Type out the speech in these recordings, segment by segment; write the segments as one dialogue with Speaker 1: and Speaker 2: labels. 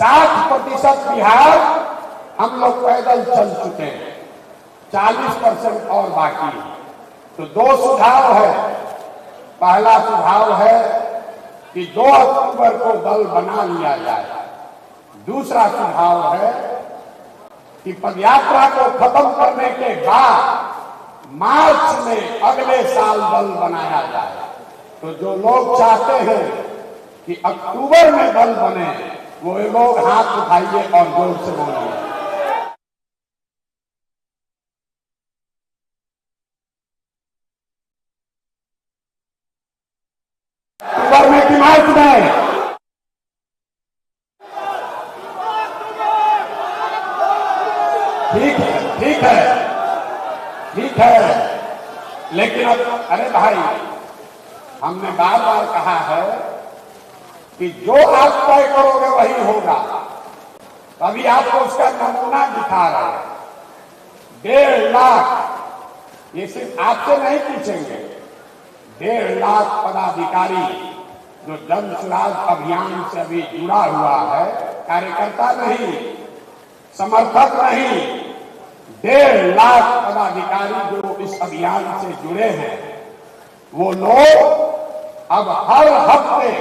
Speaker 1: 60% बिहार हम लोग पैदल चल चुके हैं, 40% और बाकी है। तो दो सुझाव है। पहला सुझाव है कि 2 अक्टूबर को दल बना लिया जाए। दूसरा सुझाव है कि पदयात्रा को खत्म करने के बाद मार्च में अगले साल दल बनाया जाए। तो जो लोग चाहते हैं कि अक्टूबर में दल बने, वो लोग हाथ उठाइए और जोर से बोलिए। अक्टूबर में कि मार्च में? ठीक है, ठीक है, ठीक है। लेकिन अब अरे भाई, हमने बार बार कहा है कि जो आप तय करोगे वही होगा। अभी आपको उसका नमूना दिखा रहे हैं। 1.5 लाख, ये सिर्फ आपसे नहीं पूछेंगे, 1.5 लाख पदाधिकारी जो जन सुराज अभियान से अभी जुड़ा हुआ है, कार्यकर्ता नहीं, समर्थक नहीं, 1.5 लाख पदाधिकारी जो इस अभियान से जुड़े हैं, वो लोग अब हर हफ्ते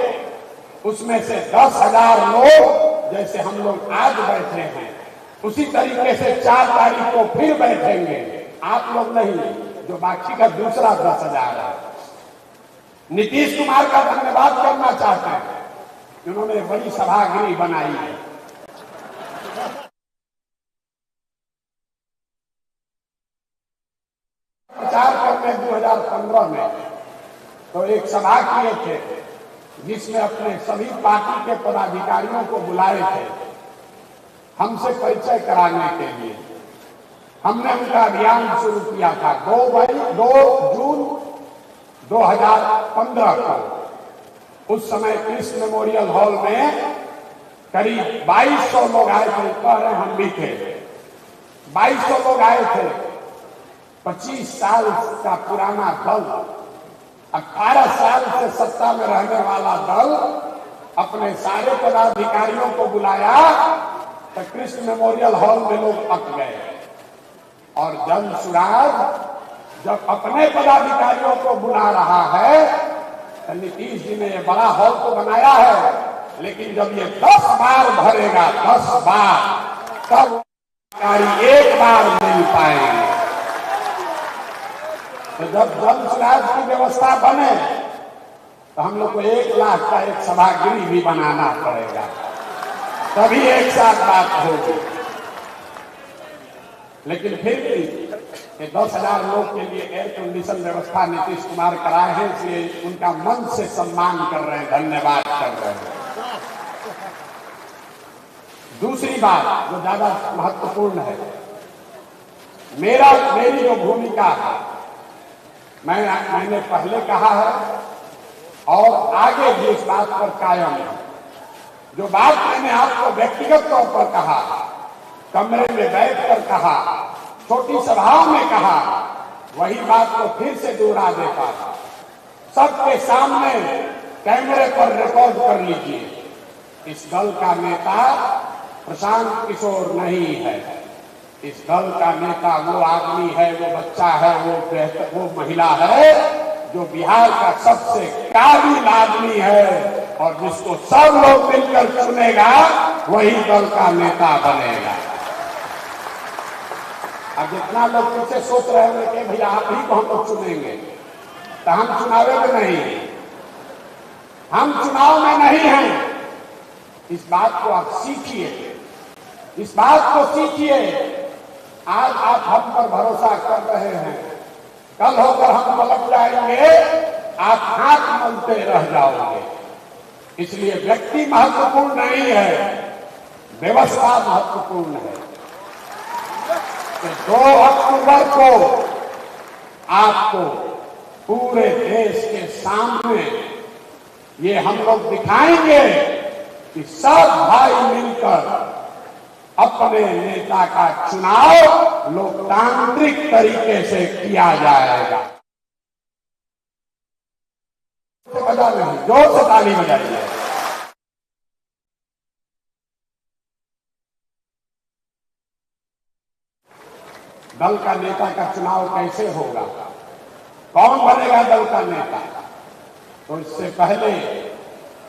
Speaker 1: उसमें से 10,000 लोग, जैसे हम लोग आज बैठे हैं, उसी तरीके से 4 तारीख को फिर बैठेंगे। आप लोग नहीं, जो बाकी का दूसरा 10,000 है। नीतीश कुमार का धन्यवाद करना चाहते हैं, उन्होंने बड़ी सभागृह बनाई है। प्रचार करने 2015 में तो एक सभा किए थे, जिसमें अपने सभी पार्टी के पदाधिकारियों को बुलाए थे हमसे परिचय कराने के लिए। हमने उनका अभियान शुरू किया था 2 जून 2015 को। उस समय कृष्ण मेमोरियल हॉल में करीब 2200 लोग आए थे। कह रहे हम भी थे, 2200 लोग आए थे। 25 साल का पुराना दल, 18 साल से सत्ता में रहने वाला दल अपने सारे पदाधिकारियों को बुलाया तो कृष्ण मेमोरियल हॉल में लोग अट गए। और जन सुराज जब अपने पदाधिकारियों को बुला रहा है तो नीतीश जी ने ये बड़ा हॉल तो बनाया है, लेकिन जब ये 10 बार भरेगा, 10 बार, तब अधिकारी एक बार मिल पाएंगे। तो जब जन सुराज की व्यवस्था बने तो हम लोग को 1 लाख का एक सभागृह भी बनाना पड़ेगा, तभी एक साथ बात होगी। लेकिन फिर भी 10,000 लोग के लिए एयर कंडीशन व्यवस्था नीतीश कुमार कराए हैं, इसलिए उनका मन से सम्मान कर रहे हैं, धन्यवाद कर रहे हैं। दूसरी बात जो ज्यादा महत्वपूर्ण है, मेरी जो भूमिका है, मैंने पहले कहा है और आगे भी इस बात पर कायम है। जो बात मैंने आपको व्यक्तिगत तौर पर कहा, कमरे में बैठकर कहा, छोटी सभाओं में कहा, वही बात को फिर से दोहरा देता था। सबके सामने कैमरे पर रिकॉर्ड कर लीजिए। इस दल का नेता प्रशांत किशोर नहीं है। इस दल का नेता वो आदमी है, वो बच्चा है, वो महिला है जो बिहार का सबसे काबिल आदमी है, और जिसको सब लोग मिलकर चुनेगा वही दल का नेता बनेगा। अब जितना लोग पीछे सोच रहे होंगे कि भैया आप ही को हम लोग चुनेंगे, तो हम चुनाव में नहीं हैं, हम चुनाव में नहीं हैं। इस बात को आप सीखिए, इस बात को सीखिए। आज आप हम पर भरोसा कर रहे हैं, कल होकर हम पलट जाएंगे, आप हाथ मलते रह जाओगे। इसलिए व्यक्ति महत्वपूर्ण नहीं है, व्यवस्था महत्वपूर्ण है। तो 2 अक्टूबर को आपको पूरे देश के सामने ये हम लोग दिखाएंगे कि सब भाई मिलकर अपने नेता का चुनाव लोकतांत्रिक तरीके से किया जाएगा। बजा नहीं, जोर से ताली बजाइए। दल का नेता का चुनाव कैसे होगा, कौन बनेगा दल का नेता। तो इससे पहले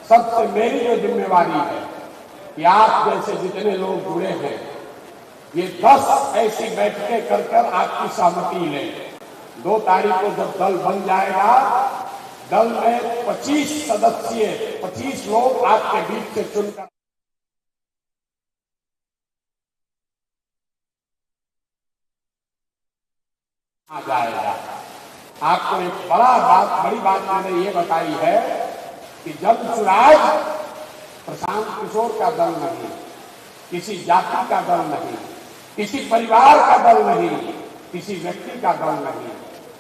Speaker 1: सबसे मेरी जो जिम्मेवारी है कि आप जैसे जितने लोग जुड़े हैं ये 10 ऐसी बैठकें कर कर आपकी सहमति लें। 2 तारीख को जब दल बन जाएगा, दल में 25 सदस्य 25 लोग आपके बीच से चुनकर आ जाएगा। आपको एक बड़ी बात मैंने ये बताई है कि जन सुराज प्रशांत किशोर का दल नहीं, किसी जाति का दल नहीं, किसी परिवार का दल नहीं, किसी व्यक्ति का दल नहीं,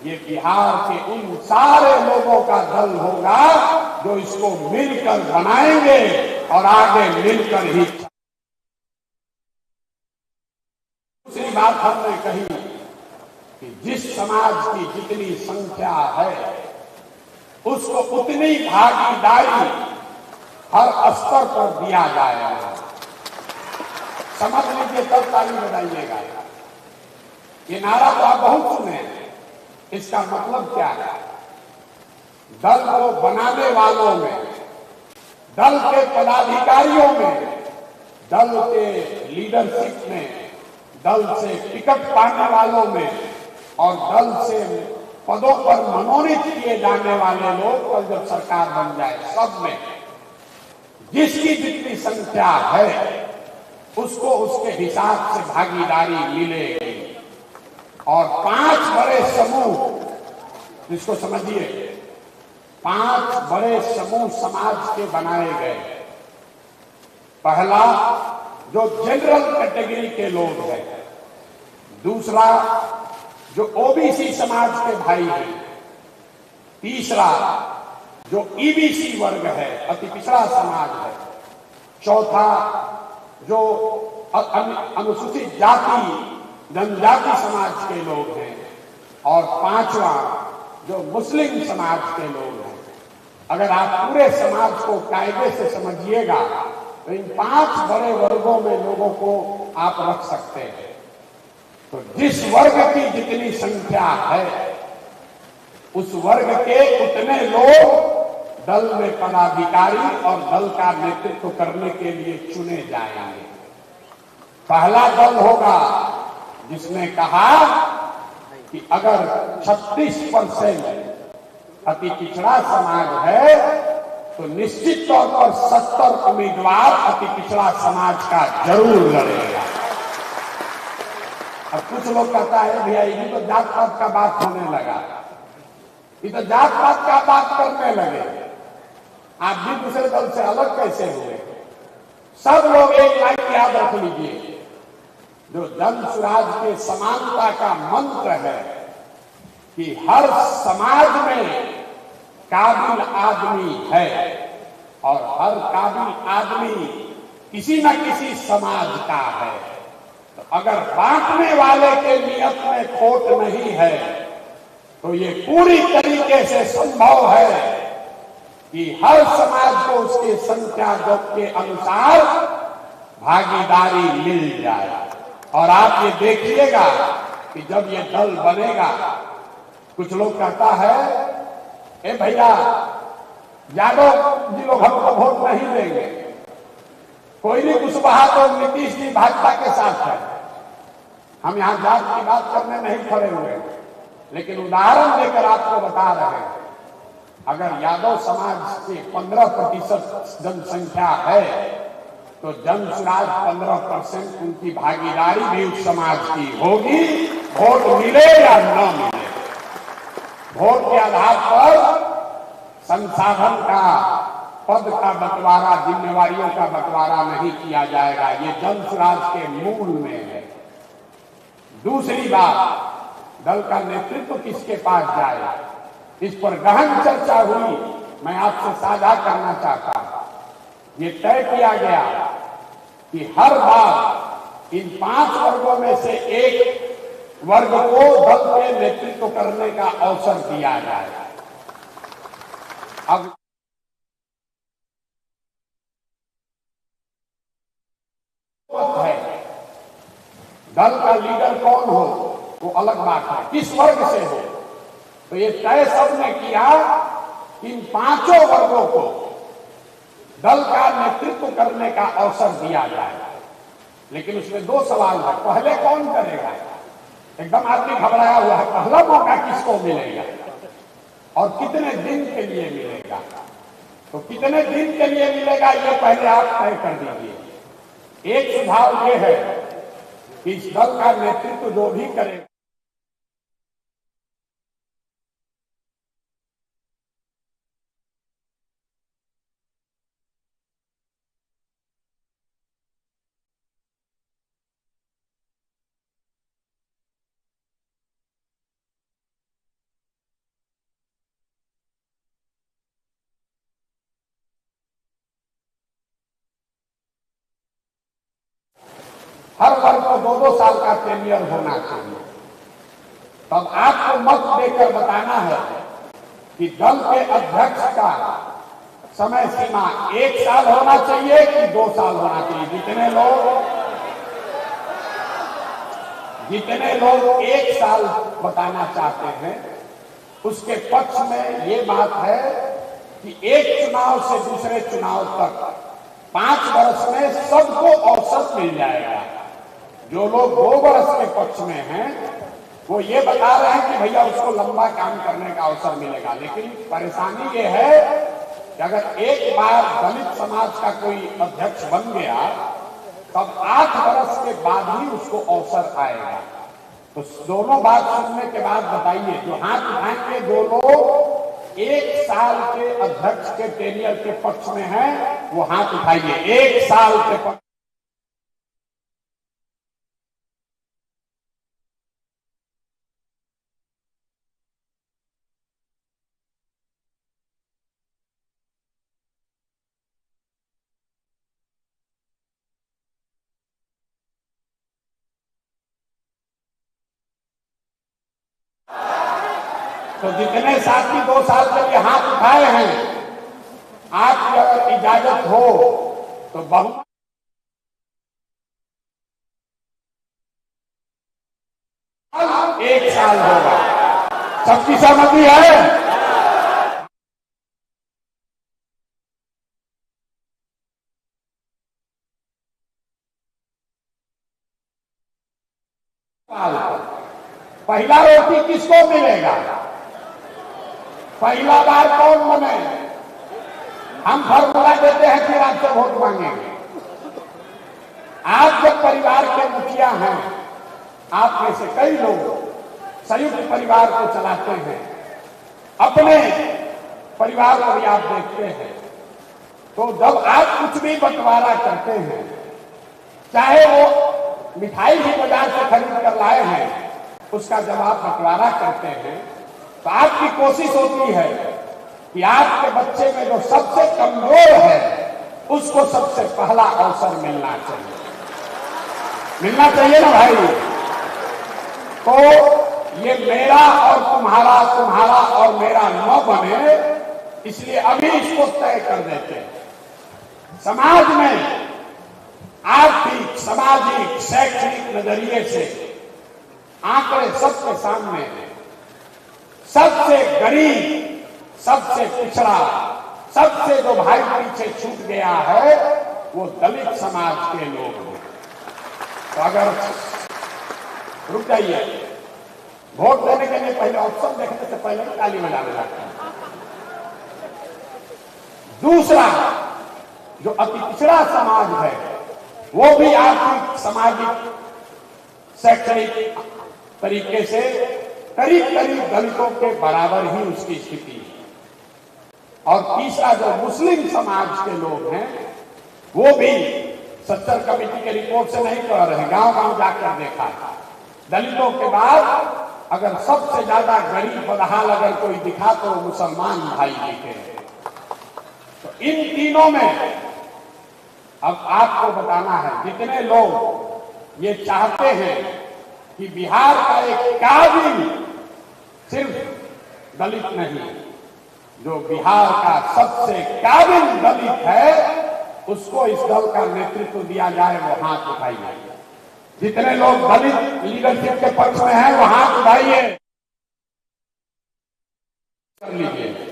Speaker 1: ये बिहार के उन सारे लोगों का दल होगा जो इसको मिलकर बनाएंगे और आगे मिलकर ही। दूसरी बात हमने कही कि जिस समाज की जितनी संख्या है उसको उतनी भागीदारी हर स्तर पर दिया जाएगा। समझ लीजिए, तब ताली बजाइएगा। ये नारा तो आप बहुत सुने, इसका मतलब क्या है? दल को बनाने वालों में, दल के पदाधिकारियों में, दल के लीडरशिप में, दल से टिकट पाने वालों में और दल से पदों पर मनोनीत किए जाने वाले लोग कल जब सरकार बन जाए, सब में जिसकी जितनी संख्या है उसको उसके हिसाब से भागीदारी मिलेगी। और 5 बड़े समूह, इसको समझिए, 5 बड़े समूह समाज के बनाए गए। पहला जो जनरल कैटेगरी के लोग हैं, दूसरा जो ओबीसी समाज के भाई हैं, तीसरा जो ईबीसी वर्ग है, अति पिछड़ा समाज है, चौथा जो अनुसूचित जाति जनजाति समाज के लोग हैं, और 5वां जो मुस्लिम समाज के लोग हैं। अगर आप पूरे समाज को कायदे से समझिएगा तो इन 5 बड़े वर्गों में लोगों को आप रख सकते हैं। तो जिस वर्ग की जितनी संख्या है उस वर्ग के उतने लोग दल में पदाधिकारी और दल का नेतृत्व करने के लिए चुने जाएंगे। पहला दल होगा जिसने कहा कि अगर 36% अति पिछड़ा समाज है तो निश्चित तौर पर 70 उम्मीदवार अति पिछड़ा समाज का जरूर लड़ेगा। अब कुछ लोग कहता है भैया ये तो जात पात का बात होने लगा, ये तो जात पात का बात करने लगे, आप भी दूसरे दल से अलग कैसे हुए? सब लोग एक लाइन याद रख लीजिए, जो जन सुराज के समानता का मंत्र है कि हर समाज में काबिल आदमी है और हर काबिल आदमी किसी न किसी समाज का है। तो अगर बांटने वाले के नियत में खोट नहीं है तो ये पूरी तरीके से संभव है कि हर समाज को उसके संख्या के अनुसार भागीदारी मिल जाए। और आप ये देखिएगा कि जब ये दल बनेगा, कुछ लोग कहता है ए भैया यादव जी लोग हमको वोट नहीं देंगे, कोई नहीं कुशवाहा तो नीतीश जी भाजपा के साथ है। हम यहां जात की बात करने नहीं खड़े हुए, लेकिन उदाहरण देकर आपको बता रहे हैं। अगर यादव समाज के 15% जनसंख्या है तो जन सुराज 15% उनकी भागीदारी भी उस समाज की होगी, वोट मिले या न मिले। वोट के आधार पर संसाधन का, पद का बंटवारा, जिम्मेवारियों का बंटवारा नहीं किया जाएगा। ये जन सुराज के मूल में है। दूसरी बात, दल का नेतृत्व किसके पास जाए, इस पर गहन चर्चा हुई, मैं आपसे साझा करना चाहता हूं। ये तय किया गया कि हर बार इन 5 वर्गों में से एक वर्ग को दल के नेतृत्व करने का अवसर दिया जाए। अब है दल का लीडर कौन हो, वो अलग बात है, किस वर्ग से हो। तो ये तय सबने किया कि इन पांचों वर्गों को दल का नेतृत्व करने का अवसर दिया जाए। लेकिन उसमें दो सवाल है, पहले कौन करेगा। एकदम आदमी घबराया हुआ है, पहला मौका किसको मिलेगा और कितने दिन के लिए मिलेगा। तो कितने दिन के लिए मिलेगा ये पहले आप तय कर दीजिए। एक सुझाव ये है कि इस दल का नेतृत्व जो भी करेगा, हर वर्ग को 2-2 साल का टेन्योर होना चाहिए। तब आपको मत देकर बताना है कि दल के अध्यक्ष का समय सीमा 1 साल होना चाहिए कि 2 साल होना चाहिए। जितने लोग 1 साल बताना चाहते हैं उसके पक्ष में ये बात है कि एक चुनाव से दूसरे चुनाव तक 5 वर्ष में सबको अवसर मिल जाएगा। जो लोग 2 वर्ष के पक्ष में हैं वो ये बता रहे हैं कि भैया उसको लंबा काम करने का अवसर मिलेगा। लेकिन परेशानी ये है कि अगर एक बार दलित समाज का कोई अध्यक्ष बन गया तब 8 वर्ष के बाद ही उसको अवसर आएगा। तो दोनों बात सुनने के बाद बताइए, जो हाथ उठाएंगे जो लोग 1 साल के अध्यक्ष के टेन्योर के पक्ष में हैं वो हाथ उठाइए। 1 साल के पक्ष तो जितने साथी 2 साल के लिए हाथ उठाए हैं, आपकी अगर इजाजत हो तो बहुत 1 साल होगा। सबकी सहमति है? पहला रोटी किसको मिलेगा? पहला बार कौन बने? हम फॉर्मूला देते हैं फिर आपसे वोट मांगेंगे। आप जब परिवार के मुखिया हैं, आप में से कई लोग संयुक्त परिवार को चलाते हैं, अपने परिवार को भी आप देखते हैं। तो जब आप कुछ भी बंटवारा करते हैं, चाहे वो मिठाई भी बाजार से खरीद कर लाए हैं, उसका जब आप बंटवारा करते हैं तो आपकी कोशिश होती है कि आपके बच्चे में जो सबसे कमजोर है उसको सबसे पहला अवसर मिलना चाहिए ना भाई। तो ये मेरा और तुम्हारा, तुम्हारा और मेरा न बने, इसलिए अभी इसको तय कर देते हैं। समाज में आर्थिक, सामाजिक, शैक्षणिक नजरिए से आंकड़े सबके सामने हैं। सबसे गरीब, सबसे पिछड़ा, सबसे जो भाई पीछे छूट गया है वो दलित समाज के लोग हैं। तो अगर रुक जाइए, वोट देने के लिए पहले ऑप्शन देखने से पहले ताली बजाने लगता है। दूसरा, जो अति पिछड़ा समाज है वो भी आर्थिक, सामाजिक, शैक्षणिक तरीके से करीब करीब दलितों के बराबर ही उसकी स्थिति है। और तीसरा, जो मुस्लिम समाज के लोग हैं वो भी 70 कमेटी के रिपोर्ट से नहीं कह रहे, गांव गांव जाकर देखा। दलितों के बाद अगर सबसे ज्यादा गरीब बदहाल अगर कोई दिखा तो मुसलमान भाई दिखे। तो इन तीनों में अब आपको बताना है, जितने लोग ये चाहते हैं कि बिहार का एक काबिल सिर्फ दलित नहीं, जो बिहार का सबसे काबिल दलित है उसको इस दल का नेतृत्व दिया जाए, वो हाथ उठाइए। जितने लोग दलित लीडरशिप के पक्ष में हैं वो हाथ उठाइए कर लीजिए।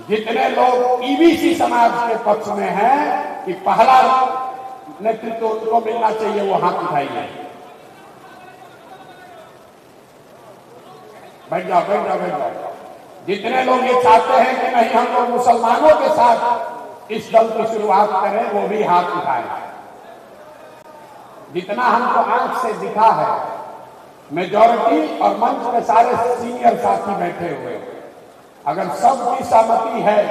Speaker 1: जितने लोग ईबीसी समाज के पक्ष में हैं कि पहला नेतृत्व उनको मिलना चाहिए वो हाथ उठाइए। बैठ जाओ बैठ जाओ बैठ जाओ। जितने लोग ये चाहते हैं कि नहीं हम लोग मुसलमानों के साथ इस दल की शुरुआत करें वो भी हाथ उठाए। जितना हमको आंख से दिखा है मेजॉरिटी और मंच में सारे सीनियर साथी बैठे हुए, अगर सबकी सहमति है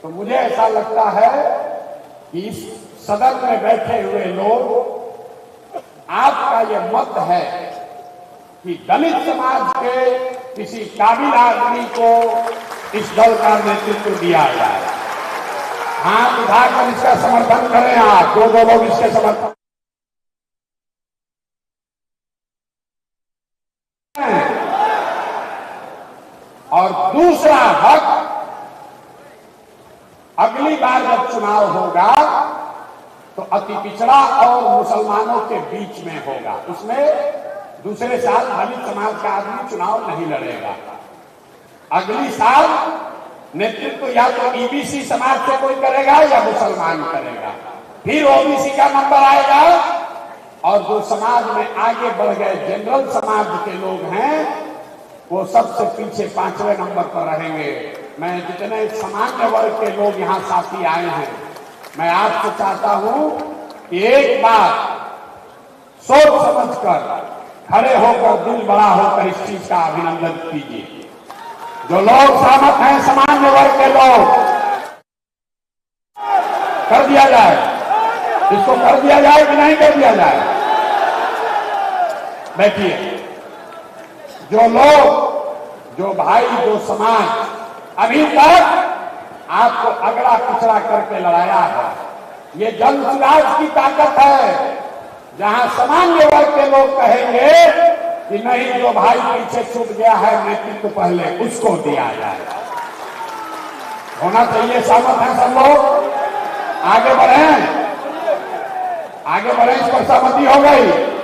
Speaker 1: तो मुझे ऐसा लगता है कि इस सदन में बैठे हुए लोग आपका यह मत है कि दलित समाज के किसी काबिल आदमी को इस दल का नेतृत्व दिया जाए। हाथ उठाकर इसका समर्थन करें। आप दो लोग इसके समर्थन और दूसरा हक, अगली बार जब चुनाव होगा तो अति पिछड़ा और मुसलमानों के बीच में होगा। उसमें दूसरे साल दलित समाज का आदमी चुनाव नहीं लड़ेगा। अगली साल नेतृत्व या तो ईबीसी समाज से कोई करेगा या मुसलमान करेगा। फिर ओबीसी का नंबर आएगा और जो समाज में आगे बढ़ गए जनरल समाज के लोग हैं वो सबसे पीछे 5वें नंबर पर रहेंगे। मैं जितने सामान्य वर्ग के लोग यहाँ साथी आए हैं, मैं आपसे चाहता हूं कि एक बार सोच समझकर खड़े होकर दिल बड़ा होकर इस चीज का अभिनंदन कीजिए। जो लोग सहमत हैं सामान्य वर्ग के लोग, कर दिया जाए, इसको कर दिया जाए कि नहीं कर दिया जाए। बैठिए। जो लोग, जो भाई, जो समाज अभी तक आपको अगड़ा पिछड़ा करके लड़ाया है, ये जनसुराज की ताकत है। जहां सामान्य वर्ग के लोग कहेंगे कि नहीं, जो भाई पीछे छूट गया है नेतृत्व पहले उसको दिया जाए। होना चाहिए। सहमत हैं सब लोग? आगे बढ़े, आगे बढ़े। इस पर सहमति हो गई।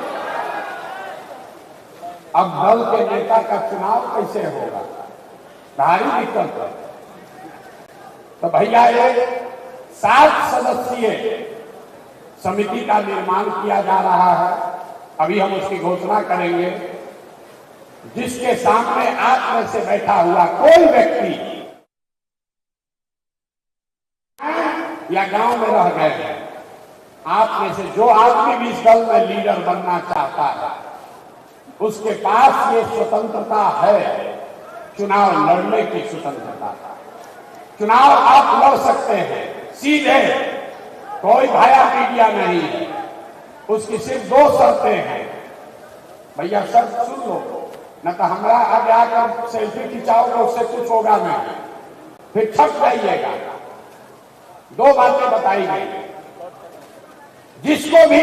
Speaker 1: अब दल के नेता का चुनाव कैसे होगा? भारी दिक्कत है। तो भैया ये 7 सदस्यीय समिति का निर्माण किया जा रहा है। अभी हम उसकी घोषणा करेंगे। जिसके सामने आप में से बैठा हुआ कोई व्यक्ति या गांव में रह गए हैं, आप में से जो आदमी भी इस दल में लीडर बनना चाहता है, उसके पास ये स्वतंत्रता है, चुनाव लड़ने की स्वतंत्रता। चुनाव आप लड़ सकते हैं सीधे, कोई भाया मीडिया नहीं है। उसकी सिर्फ 2 शर्तें हैं। भैया शर्त सुन लो, न तो हमारा आगे आकर सेल्फी खिंचाओगे, उससे कुछ होगा नहीं, फिर छप जाइएगा। 2 बातें बताई गई। जिसको भी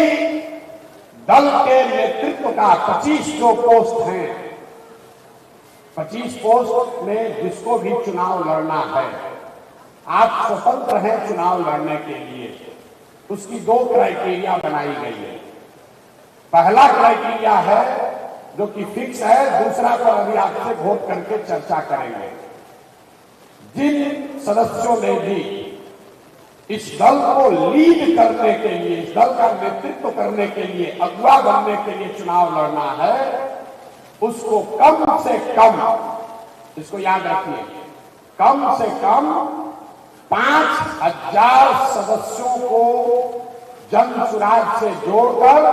Speaker 1: दल के नेतृत्व का 25 जो पोस्ट हैं, 25 पोस्ट में जिसको भी चुनाव लड़ना है, आप स्वतंत्र हैं चुनाव लड़ने के लिए। उसकी 2 क्राइटेरिया बनाई गई है। पहला क्राइटेरिया है जो कि फिक्स है, दूसरा पर अभी आपसे वोट करके चर्चा करेंगे। जिन सदस्यों ने भी इस दल को लीड करने के लिए, इस दल का नेतृत्व करने के लिए, अगुवा बनने के लिए चुनाव लड़ना है, उसको कम से कम, इसको याद रखिए, कम से कम 5000 सदस्यों को जनसुराज से जोड़कर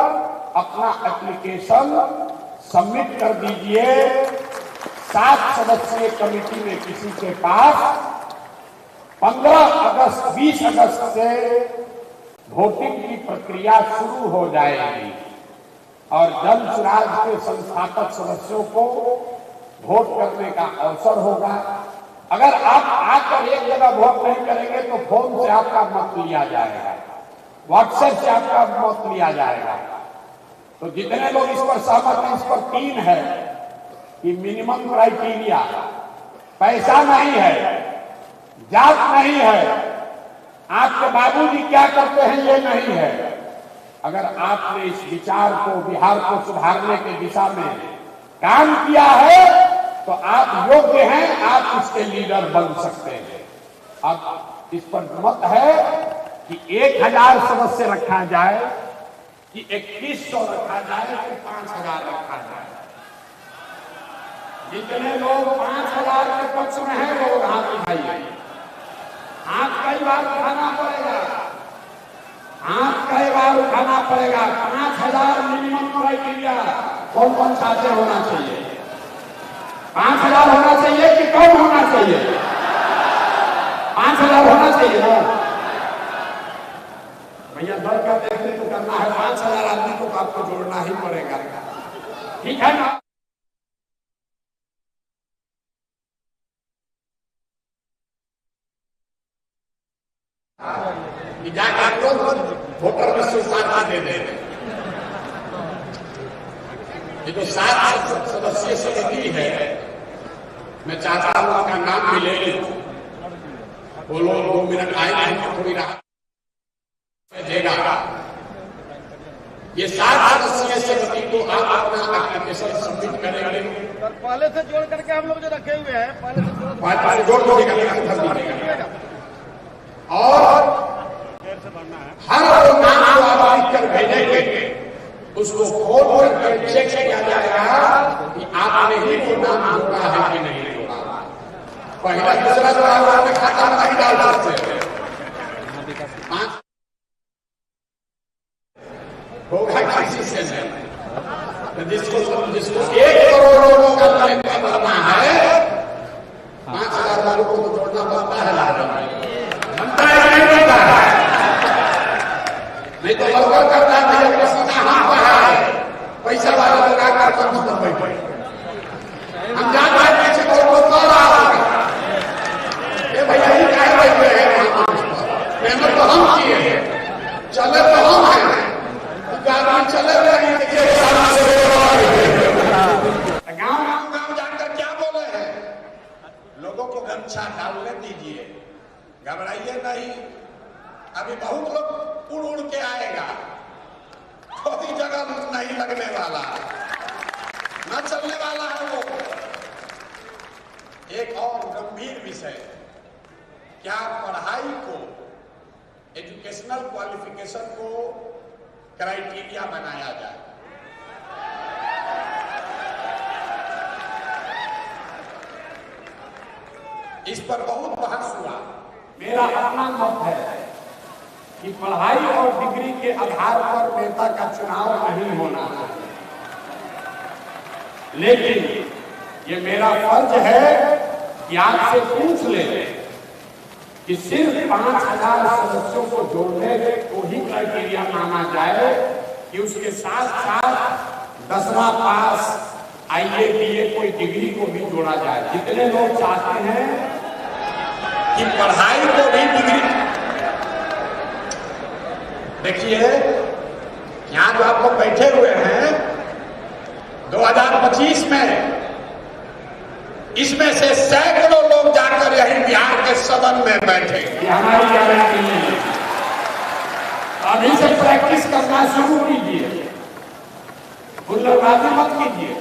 Speaker 1: अपना एप्लीकेशन सबमिट कर दीजिए। 7 सदस्यीय कमेटी में किसी के पास 15 अगस्त 20 अगस्त से वोटिंग की प्रक्रिया शुरू हो जाएगी और जनसुराज के संस्थापक सदस्यों को वोट करने का अवसर होगा। अगर आप आकर एक जगह वोट नहीं करेंगे तो फोन से आपका मत लिया जाएगा, व्हाट्सएप से आपका मत लिया जाएगा। तो जितने लोग इस पर सहमत हैं, इस पर 3 है कि मिनिमम क्राइटेरिया, पैसा नहीं है, जात नहीं है, आपके बाबूजी क्या करते हैं ये नहीं है, अगर आपने इस विचार को, बिहार को सुधारने के दिशा में काम किया है तो आप योग्य हैं, आप इसके लीडर बन सकते हैं। अब इस पर मत है कि 1000 सदस्य रखा जाए कि 2100 रखा जाए कि 5000 रखा जाए। जितने लोग 5000 के पक्ष में हैं वो हाथ उठाइए। हाथ कई बार उठाना पड़ेगा, हाथ कई बार उठाना पड़ेगा। 5000 मिनिमम क्राइटेरिया कौन कौन चाहते होना चाहिए? 5000 होना चाहिए कि कम होना चाहिए? 5000 होना चाहिए ना भैया। दल का देखने को करना है, 5000 आदमी को आपको जोड़ना ही पड़ेगा, ठीक है ना? वोटर में स्वीकारता दे दे। ये जो 7 सदस्यीय समिति है, मैं चाहता हूं उसका नाम भी ले लूं। वो लोग 2 मिनट आए थोड़ी राहत देगा। ये 7 सदस्यीय समिति को आप अपना एप्लीकेशन सबमिट करेंगे।
Speaker 2: पहले से जोड़ करके हम लोग जो रखे हुए हैं,
Speaker 1: पहले से जोड़ दीजिएगा और हर वो नाम को आप लिख कर भेजेंगे, उसको खोल कर चेक किया जाएगा कि आपने ही वो नाम जोड़ा है कि नहीं जोड़ा। पहला दूसरा जो है आपने खाता में नहीं डाल सकते। होगा किसी से जिसको 1 करोड़ लोगों का तरीका बनना है, 5000 वालों को तो जोड़ना बनता है, बनता है नहीं बनता है? नहीं तो लड़का करता है सीधा हाथ है, पैसा वाला लोग आकर कम कर बैठे। हम जानते हैं पीछे बहुत कौन रहा होगा, ये भैया ही कह बैठे हैं। मेहनत तो हम किए हैं, चले तो हम हैं, चले गांव जाकर क्या बोले हैं? लोगों को गमछा डालने दीजिए, घबराइए नहीं। अभी बहुत लोग उड़ उड़ के आएगा, कोई जगह नहीं लगने वाला, न चलने वाला है वो। एक और गंभीर विषय, क्या पढ़ाई को, एजुकेशनल क्वालिफिकेशन को क्राइटेरिया बनाया जाए? इस पर बहुत बहस हुआ। मेरा अपना मत है कि पढ़ाई और डिग्री के आधार पर नेता का चुनाव नहीं होना है, लेकिन ये मेरा फर्ज है कि आपसे पूछ ले कि सिर्फ 5000 सदस्यों को जोड़ने को ही क्राइटेरिया माना जाए कि उसके साथ साथ 10वां पास IA BA कोई डिग्री को भी जोड़ा जाए। जितने लोग चाहते हैं कि पढ़ाई को भी डिग्री, देखिए यहां जो आप लोग बैठे हुए हैं 2025 में, इसमें से सैकड़ों लोग जाकर यही बिहार के सदन में बैठे। हमारी गारंटी नहीं है। अभी से प्रैक्टिस करना शुरू कीजिए, हुल्लड़बाजी मत कीजिए।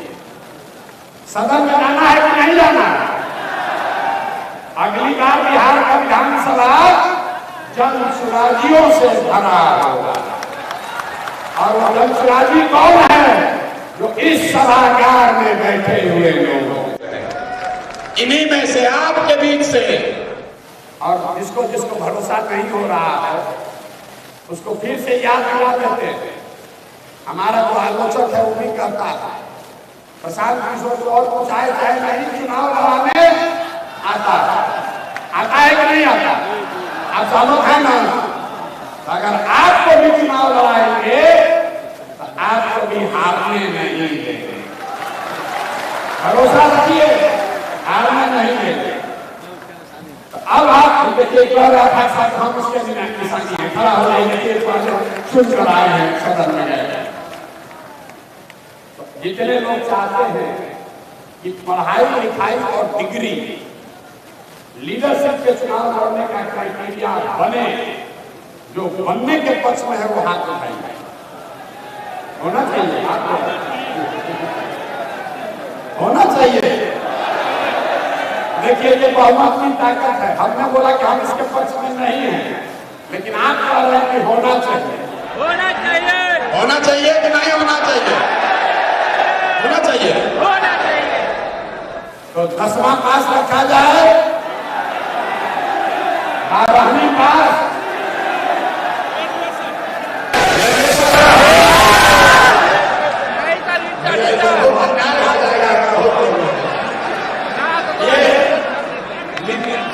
Speaker 1: सदन में जाना है कि नहीं जाना? अगली बार बिहार का विधानसभा जनसुराजियों से भरा होगा, और वो जनसुराजी कौन है? जो इस सभागार में बैठे हुए लोग, इन्हीं में से आपके बीच से। और जिसको भरोसा नहीं हो रहा है उसको फिर से याद दिला देते हैं। हमारा जो आलोचक है वो भी कहता है प्रशांत किशोर को और कुछ आए चाहे नहीं, चुनाव लड़ाने आता है कि नहीं आता? आप सहमत है ना? अगर आपको भी चुनाव लड़ाएंगे तो आपको भी हारने नहीं देंगे, भरोसा रखिए, हारने नहीं देंगे। तो अब आप देखिए कह रहा था हम उसके बिना किसानी है, खड़ा हो जाएंगे, सुन कर आए हैं सदन में गए। जितने लोग चाहते हैं कि पढ़ाई लिखाई और डिग्री लीडरशिप के चुनाव लड़ने का क्राइटेरिया बने, जो बनने के पक्ष में है वो हाथ उठाइए। होना चाहिए, आपको होना चाहिए। देखिए ये बहुमत की ताकत है। हमने बोला कि हम इसके पक्ष में नहीं हैं, लेकिन आप कह रहे हैं कि होना चाहिए।
Speaker 3: होना चाहिए,
Speaker 4: होना चाहिए कि नहीं होना चाहिए? होना चाहिए,
Speaker 3: होना चाहिए।
Speaker 1: तो 10वां पास रखा जाए, 12वीं पास,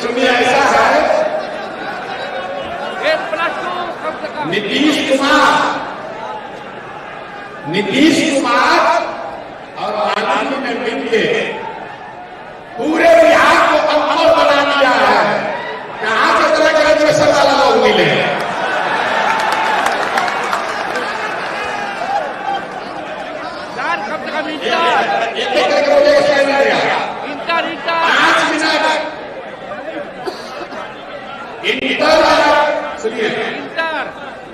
Speaker 4: सुनिए ऐसा है, नीतीश कुमार और राजनीति में मिलके पूरे बिहार को अव्वल बना दिया है। कहां से तरह ग्रेजुएशन वाला लोग मिले? एक एक करके बोलिए, क्या मिलेगा? 5 मिनट इंटर, सुनिए,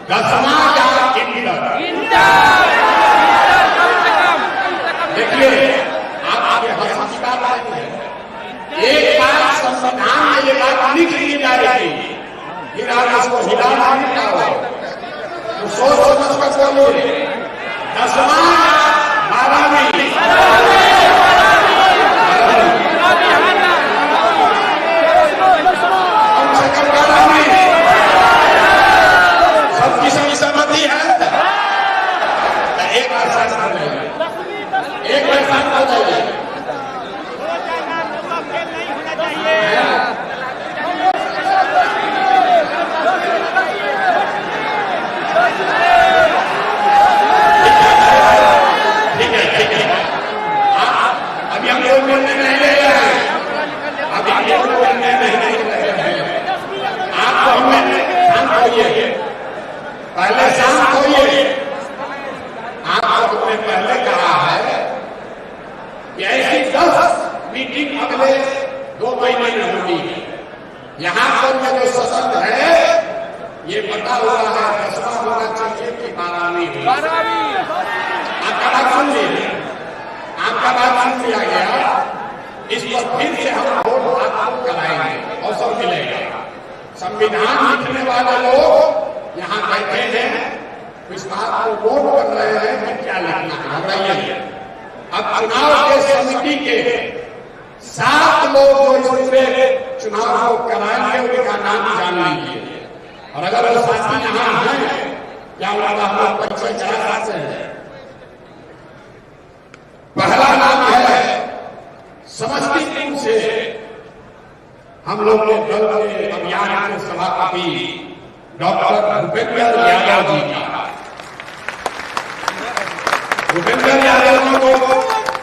Speaker 4: 10वां या इंटर। देखिए आप आगे हंसी बात है, एक बार संविधान में ये बात लिख दी जाएगी, फिर आप इसको हिलाना नहीं पाओगे। तो सोच समझ कर बोलिए, 10वां या 12वीं? सबकी सभी सहमति है? एक बार साथ हो जाइए, एक बार साथ हो जाइए। ठीक है, ठीक है। अभी हम लोग बोलने नहीं ले रहे हैं, अभी हम लोग बोलने नहीं ले रहे हैं। आपको हमें शांत होइए, पहले शांत होइए। आपको हमने पहले कहा है कि ऐसी 10 मीटिंग अगले 2 महीने में होनी है। यहां पर जो सशक्त है ये पता हुआ है 10वां होना चाहिए कि 12वीं। आपका बात सुन लीजिए, आपका बात सुन लिया गया। इस पर फिर से हम वोट आपको कराएंगे, अवसर मिलेगा। संविधान लिखने वाले लोग यहाँ बैठे हैं, इस बात को वोट कर रहे हैं कि क्या लिखना है, घबराइए। अब चुनाव के समिति के 7 लोग जो इसमें चुनाव को कराएंगे उनका नाम जान लीजिए। और अगर वो साथी यहाँ हैं, क्या उनका परिचय करा सकते हैं? पहला नाम है समस्तीपुर से हम लोग के दल के अभियान के सभापति डॉक्टर भूपेंद्र यादव जी का। भूपेंद्र यादव जी को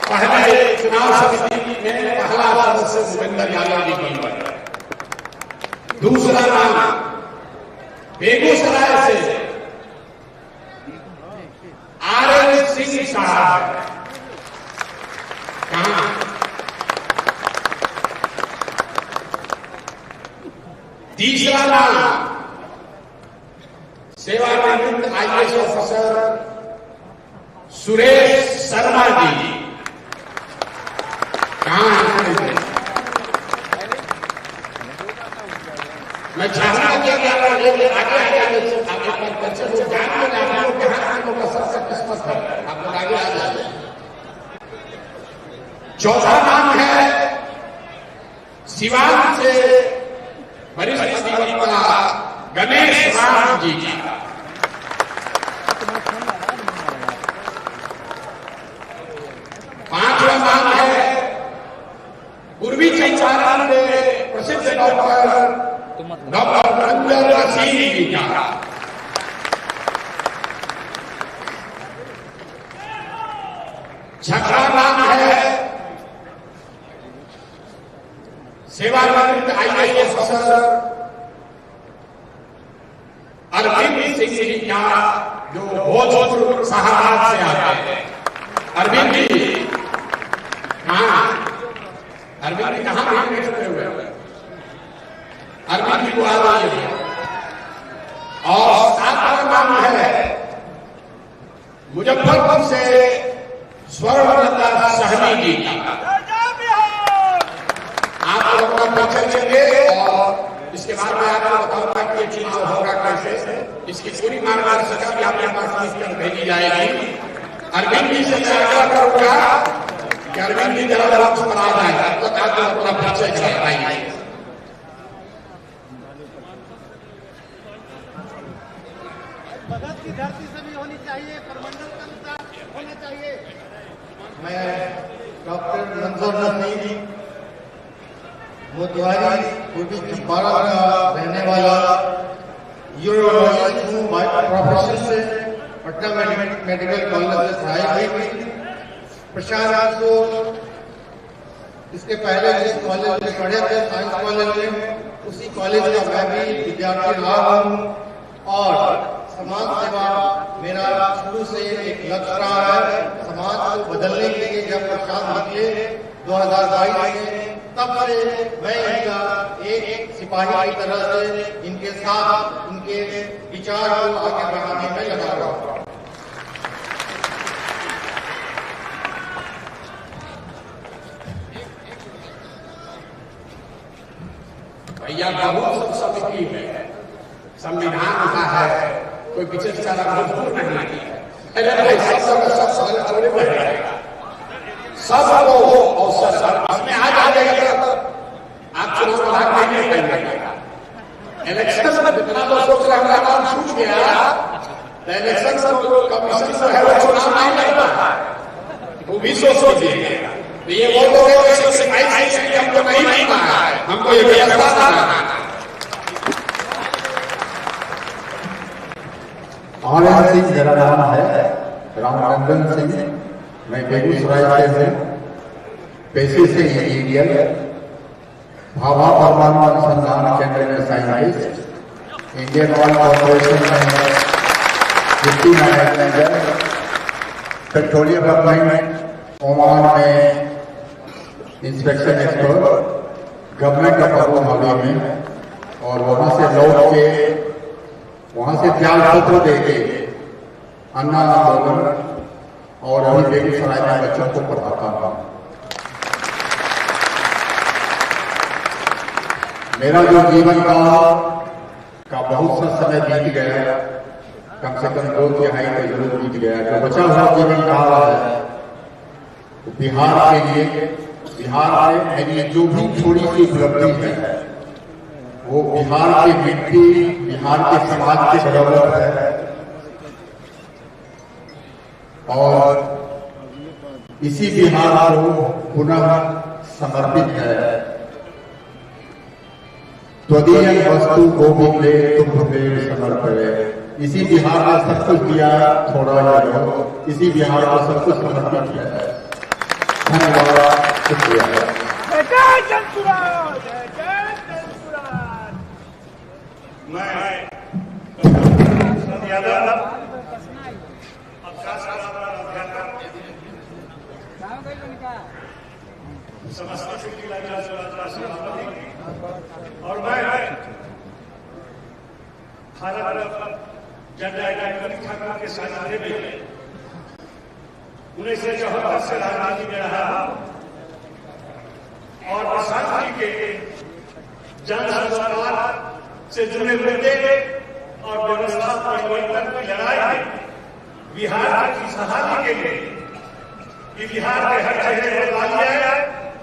Speaker 4: पहले चुनाव समिति में पहला सदस्य भूपेंद्र यादव जी बने। दूसरा नाम बेगूसराय से आर.एन. सिंह साहब। कहां? तीसरा नाम सेवानिवृत्त IAS ऑफिसर सुरेश शर्मा जी। कहां है? मैं चाहूंगा कि आगे किस्मत है, आप लोग आगे आ जाइए। चौथा नाम है सिवान से वरिष्ठ अधिवक्ता गणेश राम जी का। पांचवा नाम है पूर्वी चंपारण के प्रसिद्ध डॉक्टर रंजन रशीद जी का। छठा नाम है सेवानिवृत्त IAS ऑफिसर अरविंद सिंह जी का, जो भोजपुर शाहबाद से आते हैं। अरविंद जी, हाँ, अरविंद जी कहां बैठे हुए? अरविंद जी को आ रही है। और 7वां नाम है मुजफ्फरपुर से स्वर्णलता सहनी जी का आप लोग का परिचय लेंगे और इसके बाद में आपको बताऊंगा कि ये चीज होगा कैसे। इसकी पूरी मार्गदर्शिका भी आपके पास भेजी जाएगी। अरविंद जी से मैं आग्रह करूंगा कि अरविंद जी जरा जरा सुना जाए, तो आप अपना परिचय कराइए।
Speaker 2: भगत की धरती से भी होनी चाहिए, परमंडल के अनुसार होना चाहिए।
Speaker 5: मैं डॉक्टर मंजूर नसीम मोतिहारी पूर्वी चंपारण का रहने वाला यूरोलॉजिस्ट हूँ बाय प्रोफेशन से। पटना मेडिकल कॉलेज से पढ़ाई हुई थी। प्रशांत को इसके पहले जिस कॉलेज में पढ़े थे, साइंस कॉलेज में, उसी कॉलेज का मैं भी विद्यार्थी रहा हूँ और समाज सेवा मेरा शुरू से एक लक्ष्य रहा है। समाज को बदलने के लिए जब प्रशांत निकले 2022 में, तब से मैं इनका एक सिपाही की तरह से इनके साथ इनके विचार को आगे बढ़ाने में लगा हुआ हूं।
Speaker 4: भैया बहुत समिति है, संविधान का है, कोई पीछे से मजबूर नहीं है। सबको अवसर उसमें आ जाएगा। आप चुनाव भाग नहीं करेंगे। इलेक्शन में जितना लोग सोच रहे हैं नाम छूट गया, तो इलेक्शन कमीशन से है वो चुनाव नहीं लगता, वो भी सोच दीजिएगा। ये वो लोग हमको नहीं लगता है, हमको ये व्यवस्था बनाना।
Speaker 6: आनंद सिंह मेरा नाम है, रामनंदन सिंह। मैं बेगूसराय से हूँ, पेशे से इंजीनियर, भाभा परमाणु अनुसंधान केंद्र में साइंटिस्ट, इंडियन ऑयल कॉर्पोरेशन में deputy manager, petroleum government Oman में inspection expert, government of Abu Dhabi में, और वहां से लौट के वहां से त्याग पत्र देके अन्ना आंदोलन और अभी बेगूसराय में बच्चों को पढ़ाता हूं। मेरा जो जीवन का बहुत सा समय बीत गया, कम से कम 2 तिहाई तो जरूर बीत गया। जो बचा हुआ जीवन काल है बिहार के लिए, बिहार में मेरी जो भी थोड़ी सी उपलब्धि है वो बिहार की मिट्टी, बिहार के समाज के बदौलत है और इसी बिहार को पुनः समर्पित है। त्वदीय वस्तु गोविंदे तुभ्ये समर्पये। इसी बिहार ने सब कुछ दिया, थोड़ा या इसी बिहार को सब कुछ समर्पित किया है। धन्यवाद, शुक्रिया।
Speaker 7: समस्तीपुर जिला और मैं भारत जनता ठाकुर के सानिध्य में 1974 से राजनीति में रहा और प्रशासन के जन संस्कार से जुड़े मुद्दे और व्यवस्था परिवर्तन की लड़ाई में बिहार की खुशहाली के लिए कि बिहार के हर जगह बदला लिया है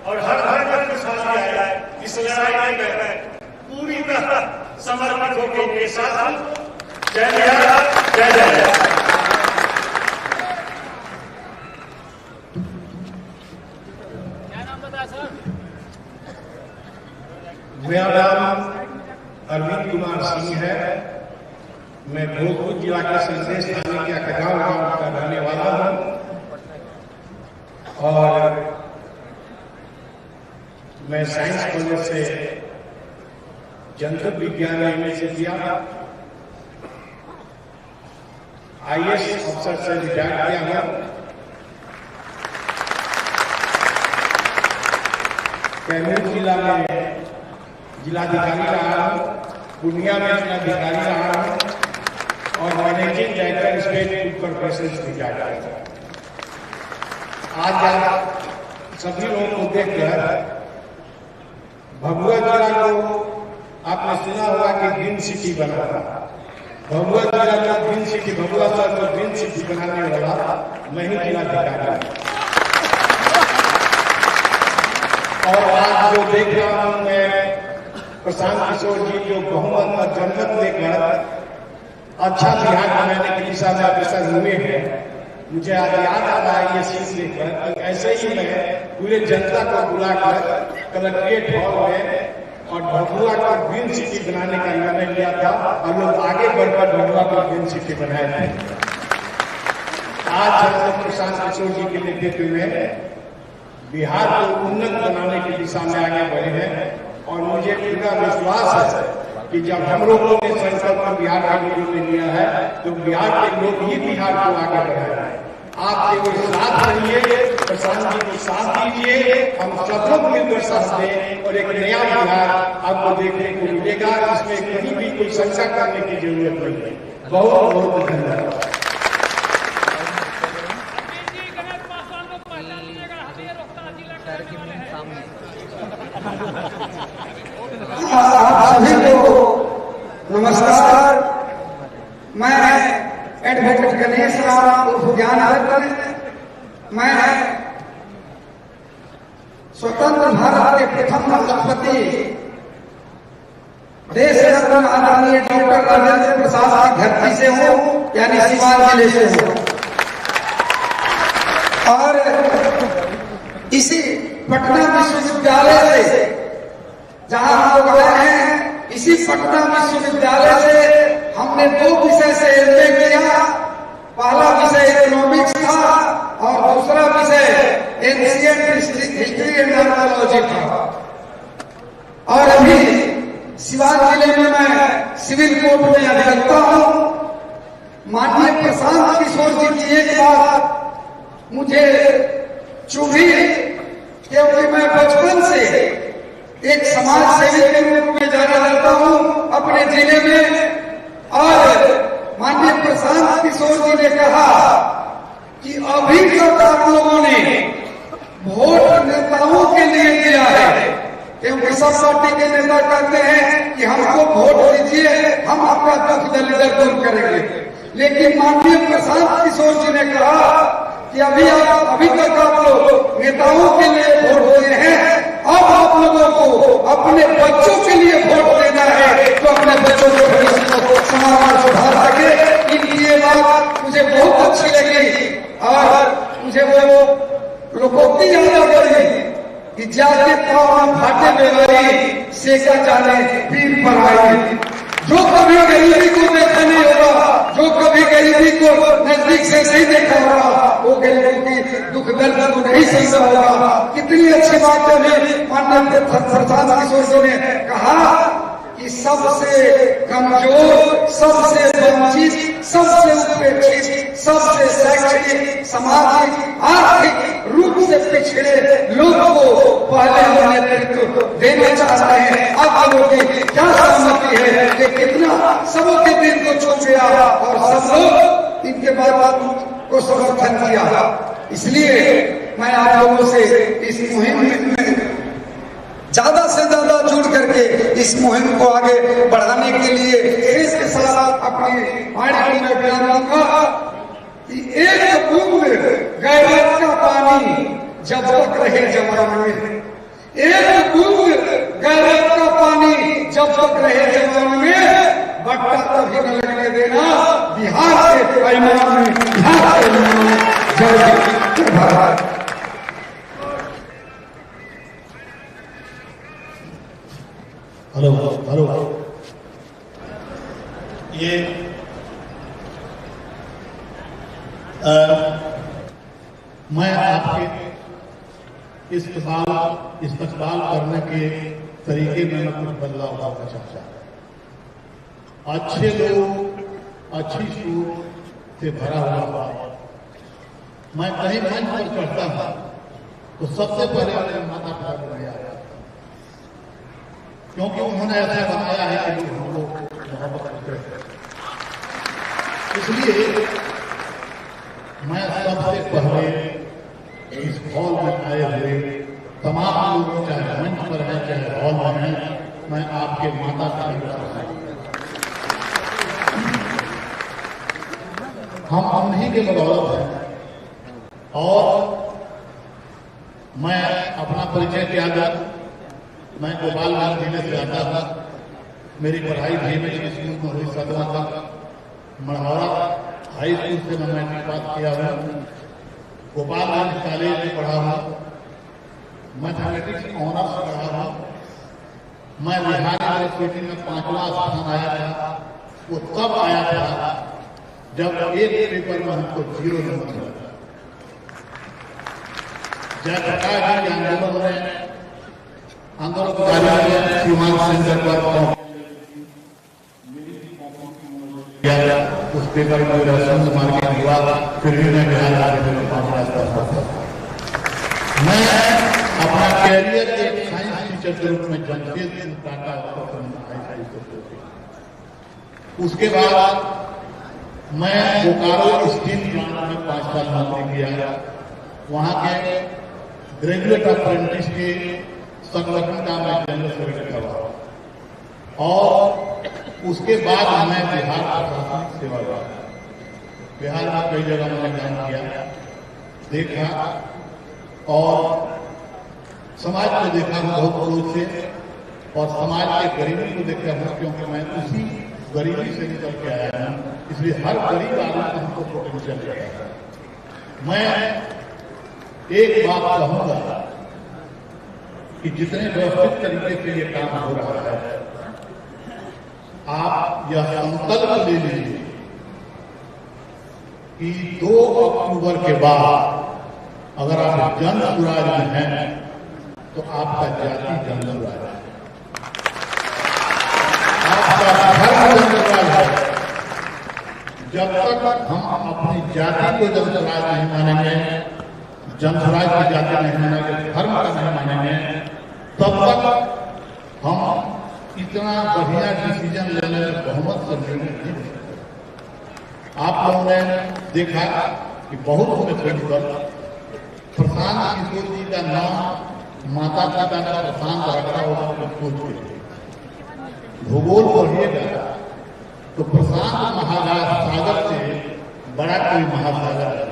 Speaker 7: और हर घर में खुशहाली आया है। इस लड़ाई में पूरी तरह समर्पित होकर उनके साथ जय बिहार, जय जय।
Speaker 3: क्या नाम बता सर?
Speaker 7: मेरा नाम अरविंद कुमार सिंह है। मैं भोजपुर जिला के संदेश थाने के अकगांव गांव का रहने वाला हूं और मैं साइंस कॉलेज से जंतु विज्ञान में से किया, IAS अफसर से रिटायर किया हूं। कैमूर जिला में जिलाधिकारी रहा हूं, पूर्णिया में जिलाधिकारी रहा हूं और managing director state food corporation की जाएगा। आज आप सभी लोगों को देखकर भभुआ जिला को आपने सुना होगा कि ग्रीन सिटी बना था। भभुआ जिला का ग्रीन सिटी, भभुआ शहर को ग्रीन सिटी बनाने वाला मैं ही जिलाधिकारी। और आज जो देख रहा हूं मैं, प्रशांत किशोर जी जो बहुमत और जनमत लेकर अच्छा बिहार बनाने की दिशा में अग्रसर हुए हैं, मुझे आज याद आ रहा है ये चीज लेकर। ऐसे ही मैं पूरे जनता को बुलाकर कलेक्ट्रेट हॉल में और भभुआ को ग्रीन सिटी बनाने का निर्णय लिया था और लोग आगे बढ़कर भभुआ को ग्रीन सिटी बनाए थे। आज हम लोग प्रशांत किशोर जी के नेतृत्व में बिहार को उन्नत बनाने की दिशा में आगे बढ़े हैं और मुझे पूरा विश्वास है कि जब हम लोगों ने संकल्प बिहार का निर्णय लिया है तो बिहार के लोग ही बिहार को आगे बढ़ाएंगे। आप केवल साथ रहिए, प्रशांत जी को साथ दीजिए, हम सब लोग मिलकर साथ दें और एक नया बिहार आपको देखने को मिलेगा। इसमें कहीं भी कोई शंका करने की जरूरत नहीं है। बहुत बहुत धन्यवाद।
Speaker 8: आप सभी को नमस्कार। मैं एडवोकेट गणेश राम उर्फ ज्ञान। मैं स्वतंत्र भारत के प्रथम राष्ट्रपति देश रत्न आदरणीय डॉक्टर राजेंद्र प्रसाद की धरती से हूँ, यानी सीवान जिले से हूँ। और इसी पटना विश्वविद्यालय से जहां हम लोग आए हैं, इसी पटना विश्वविद्यालय से हमने 2 विषय से एमए किया। पहला विषय इकोनॉमिक्स था और दूसरा विषय एंशिएंट हिस्ट्री एंड आर्कियोलॉजी था। और अभी सिवान जिले में मैं सिविल कोर्ट में अधिवक्ता हूँ। माननीय प्रशांत किशोर जी की एक बात मुझे चुभी, क्योंकि मैं बचपन से एक समाज सेवी के रूप में जाना जाता हूँ अपने जिले में। और माननीय प्रशांत किशोर जी ने कहा कि अभी तक आप लोगों ने वोट नेताओं के लिए दिया है, क्योंकि सब पार्टी के नेता कहते हैं कि हमको वोट दीजिए, हम आपका दुख दलिदर दूर करेंगे। लेकिन माननीय प्रशांत किशोर जी ने कहा कि अभी तक आप लोग नेताओं के लिए वोट दिए हैं, अब आप लोगों को अपने बच्चों के लिए वोट देना है तो अपने बच्चों के भविष्य को समाज सुधार सके। इनकी ये बात मुझे बहुत अच्छी लगी और मुझे वो लोकोक्ति याद आ गई कि जाके पाँव फाटे बेवारी सेका जाने पीर पर आई। जो कभी गरीबी को देखा नहीं होगा, जो कभी गरीबी को नजदीक से नहीं देखा होगा, वो गरीबों की दुख दर्द को नहीं समझा होगा। कितनी अच्छी बात है माननीय प्रशांत किशोर जी ने कहा कि सबसे कमजोर, सबसे वंचित, सबसे उपेक्षित, सबसे शैक्षणिक, सामाजिक, आर्थिक रूप से पिछड़े लोगों को पहले हम नेतृत्व देना चाहते हैं। आप लोगों की क्या सहमति है कि कितना सबों के दिल को छू गया और सब लोग इनके बात को समर्थन किया। इसलिए मैं आप लोगों से इस मुहिम में ज्यादा से ज्यादा जुड़ करके इस मुहिम को आगे बढ़ाने के लिए इसके साथ अपनी वाणी को मैं बयान दूंगा कि एक बूंद गैरत का पानी जब तक रहे जवान में, एक बूंद गैरत का पानी जब तक रहे जवान में, बट्टा कभी न लगने देना बिहार के पैमान में, बिहार के पैमान में। जय भारत।
Speaker 7: हेलो हेलो, ये मैं आपके इस्तकबाल करने के तरीके में मैं कुछ बदलाव लाना चाहता हूं। अच्छे लोग, अच्छी सोच से भरा हुआ मैं कहीं मंच पर चढ़ता हूं तो सबसे पहले मेरे माता पिता को याद आता, क्योंकि उन्होंने ऐसा बनाया है कि हम लोग मोहब्बत करते हैं।
Speaker 5: इसलिए मैं सबसे पहले इस हॉल में आए हुए तमाम लोग, चाहे मंच पर हैं चाहे हॉल में हैं, मैं आपके माता पिता हम उन्हीं के बदौलत हैं। और मैं अपना परिचय क्या दूं, मैं गोपालगंज जिले से आता था। मेरी पढ़ाई भीमिल स्कूल में हुई 7वां तक। मढ़ौरा हाई स्कूल से मैं मैट्रिक पास किया हूँ। गोपालगंज कॉलेज में पढ़ा हूँ। मैथमेटिक्स ऑनर्स पढ़ा हूँ। मैं बिहार यूनिवर्सिटी में 5वां स्थान आया था। वो तब आया था जब एक पेपर में हमको 0 नंबर मिला। जयप्रकाश जी के आंदोलनकारियों ने सीमांत सेंटर पर उस पेपर में रसम मार के हुआ, फिर भी मैं बिहार मैं अपना कैरियर एक साइंस टीचर के रूप में जमशेद सिंह टाटा उसके बाद मैं बोकारो स्टील प्लांट में 5 साल नौकरी किया। वहां के ग्रेजुएट अप्रेंटिस के संगठन का मैं जनरल सेक्रेटरी हुआ और उसके बाद मैं बिहार प्रशासनिक सेवा हुआ। बिहार में कई जगह मैंने काम किया, देखा और समाज को देखा हूं बहुत क्रोध से और समाज के गरीबी को देखा हूं, क्योंकि मैं उसी गरीबी से निकल के आया हूं। इसलिए हर गरीब आदमी को हमको पोटेंशियल देता है। मैं एक बात कहूंगा कि जितने व्यवस्थित तरीके से ये काम हो रहा है, आप यह संकल्प ले लीजिए कि 2 अक्टूबर के बाद अगर आप जन सुराज में हैं तो आपका जाति जन सुराज है, आपका धर्म जन सुराज है। जब तक हम अपनी जाति को जन सुराज नहीं मानेंगे, जन सुराज की जाति नहीं मानेंगे, धर्म का नहीं मानेंगे, तब तक हम इतना बढ़िया डिसीजन लेने में बहुमत से निर्णय नहीं ले सकते। आप लोगों ने देखा कि बहुत से फिल्म पर प्रशांत किशोर जी का नाम माता पिता ने प्रशांत रखा होगा सोच के। भूगोल पढ़िएगा तो प्रशांत महासागर से बड़ा कोई महासागर है।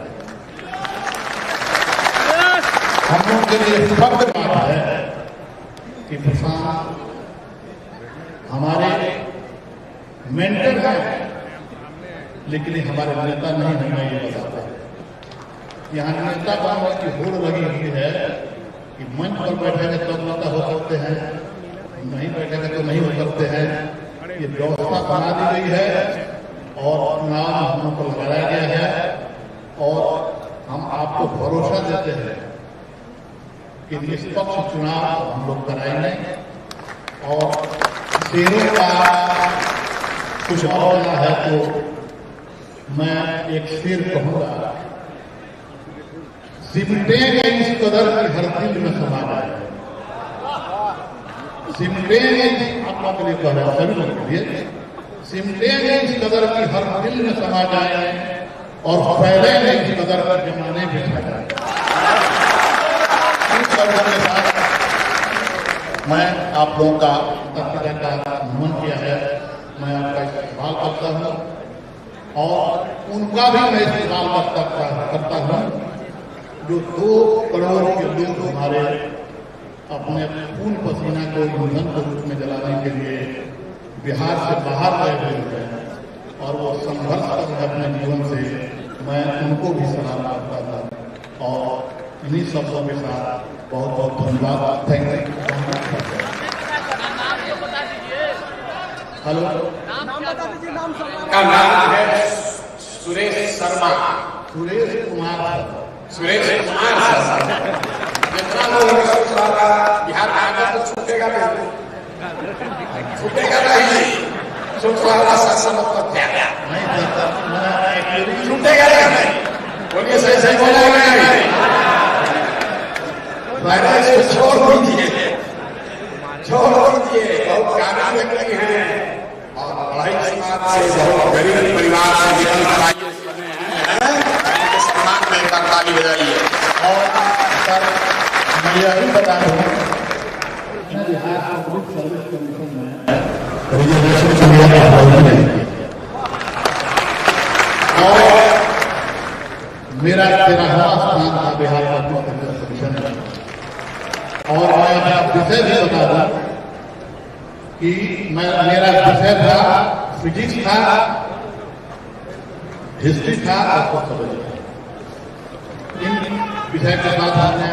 Speaker 5: हम लोगों के लिए फर्क बात है कि प्रशांत हमारे मेंटर हैं, लेकिन हमारे नेता नहीं, हमें ये बताता है। यहाँ नेता बनने की होड़ लगी हुई है कि मंच पर बैठेंगे तो नेता हो सकते हैं, नहीं बैठेंगे तो नहीं हो सकते हैं। ये व्यवस्था बना दी गई है और चुनाव हम लोग को लगाया गया है और हम आपको भरोसा देते हैं कि निष्पक्ष चुनाव हम लोग कराएंगे। और शेरों का कुछ और है तो मैं एक शेर कहूंगा, सिमटेंगे इस कदर की हर दिल में समा जाए। सिमटेंगे, आप लोग के लिए कह रहे हैं, सभी लोग के लिए, सिमटेंगे इस कदर की हर दिल में समा जाए और फैलेंगे इस कदर पर जमाने में छा जाए। मैं आप लोगों का पिता का नमन किया है, मैं आपका इस्तेमाल करता हूँ और उनका भी मैं इस्तेमाल करता हूँ जो 2 करोड़ के लोग हमारे अपने खून पसीना को ईंधन के रूप में जलाने के लिए बिहार से बाहर गए हुए हैं और वो संघर्ष कर रहे अपने जीवन से। मैं उनको भी सलाम करता था और इन्हीं शब्दों के साथ बहुत बहुत धन्यवाद। Thank you. हेलो,
Speaker 1: का नाम है सुरेश शर्मा।
Speaker 5: सुरेश कुमार
Speaker 1: जितना लोग बिहार आएगा तो छूटेगा नहीं, छूटेगा नहीं। वाला शासन छूटेगा नहीं, बोलिए सही सही बोला नहीं। छोड़ दीजिए, बहुत काबिल व्यक्ति हैं और बड़ाई समाज से, बहुत गरीब परिवार से निकल
Speaker 4: जोरदार ताली बजाइए।
Speaker 5: और सर मैं यह भी बता दूं और मेरा 13वां स्थान था बिहार पब्लिक सर्विस कमीशन में। और मैं अपना विषय भी बता दूं कि मेरा विषय था फिजिक्स था, हिस्ट्री था और सोशल। इन विषय के साथ हमने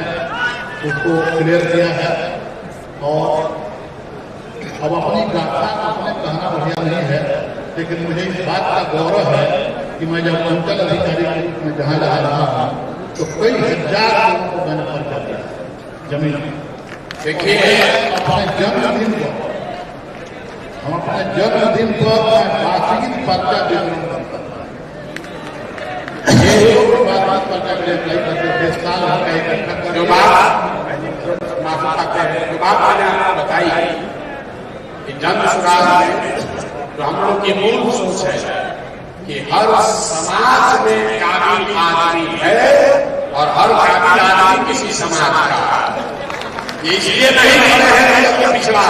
Speaker 5: उसको क्लियर किया है। और अब अपनी गाथा अपने कहना बढ़िया नहीं है, लेकिन मुझे इस बात का गौरव है कि मैं जब अंचल अधिकारी के रूप में जहाँ जा रहा हूँ तो कई हजार लोगों को मैंने पर्चा दिया जमीन।
Speaker 4: देखिए
Speaker 5: अपने जन्मदिन पर हम अपने जन्मदिन पर वार्षिक पर्चा वितरण करते हैं। ये लोग वार्षिक पर्चा वितरण करते साल
Speaker 4: जो बात मैंने आपको बताई कि जन स्वराज में जो हम लोग की मूल सोच है कि हर समाज में काबिल आदमी है और हर काबिल आदमी किसी समाज का। ये इसलिए नहीं खड़े हैं कि पिछड़ा,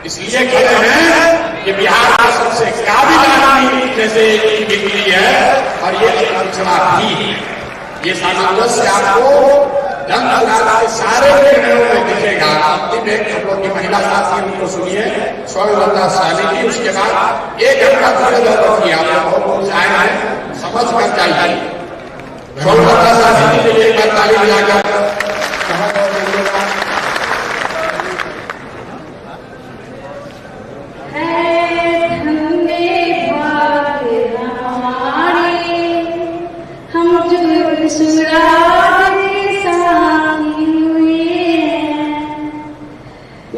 Speaker 4: इसलिए खड़े हैं कि बिहार का सबसे काबिल आदमी जैसे डिग्री है और ये पिछड़ा भी है। ये सामंजस्य आपको जन स्वराज के सारे निर्णयों में दिखेगा। अंतिम एक हम लोग की महिला साथी उनको सुनिए, स्वर्णलता साहनी की। उसके बाद 1 घंटा पूरे दौर किया। आप लोग बहुत आए हैं, समझ कर चाहिए। स्वर्णलता साहनी के लिए एक बार ताली बजाकर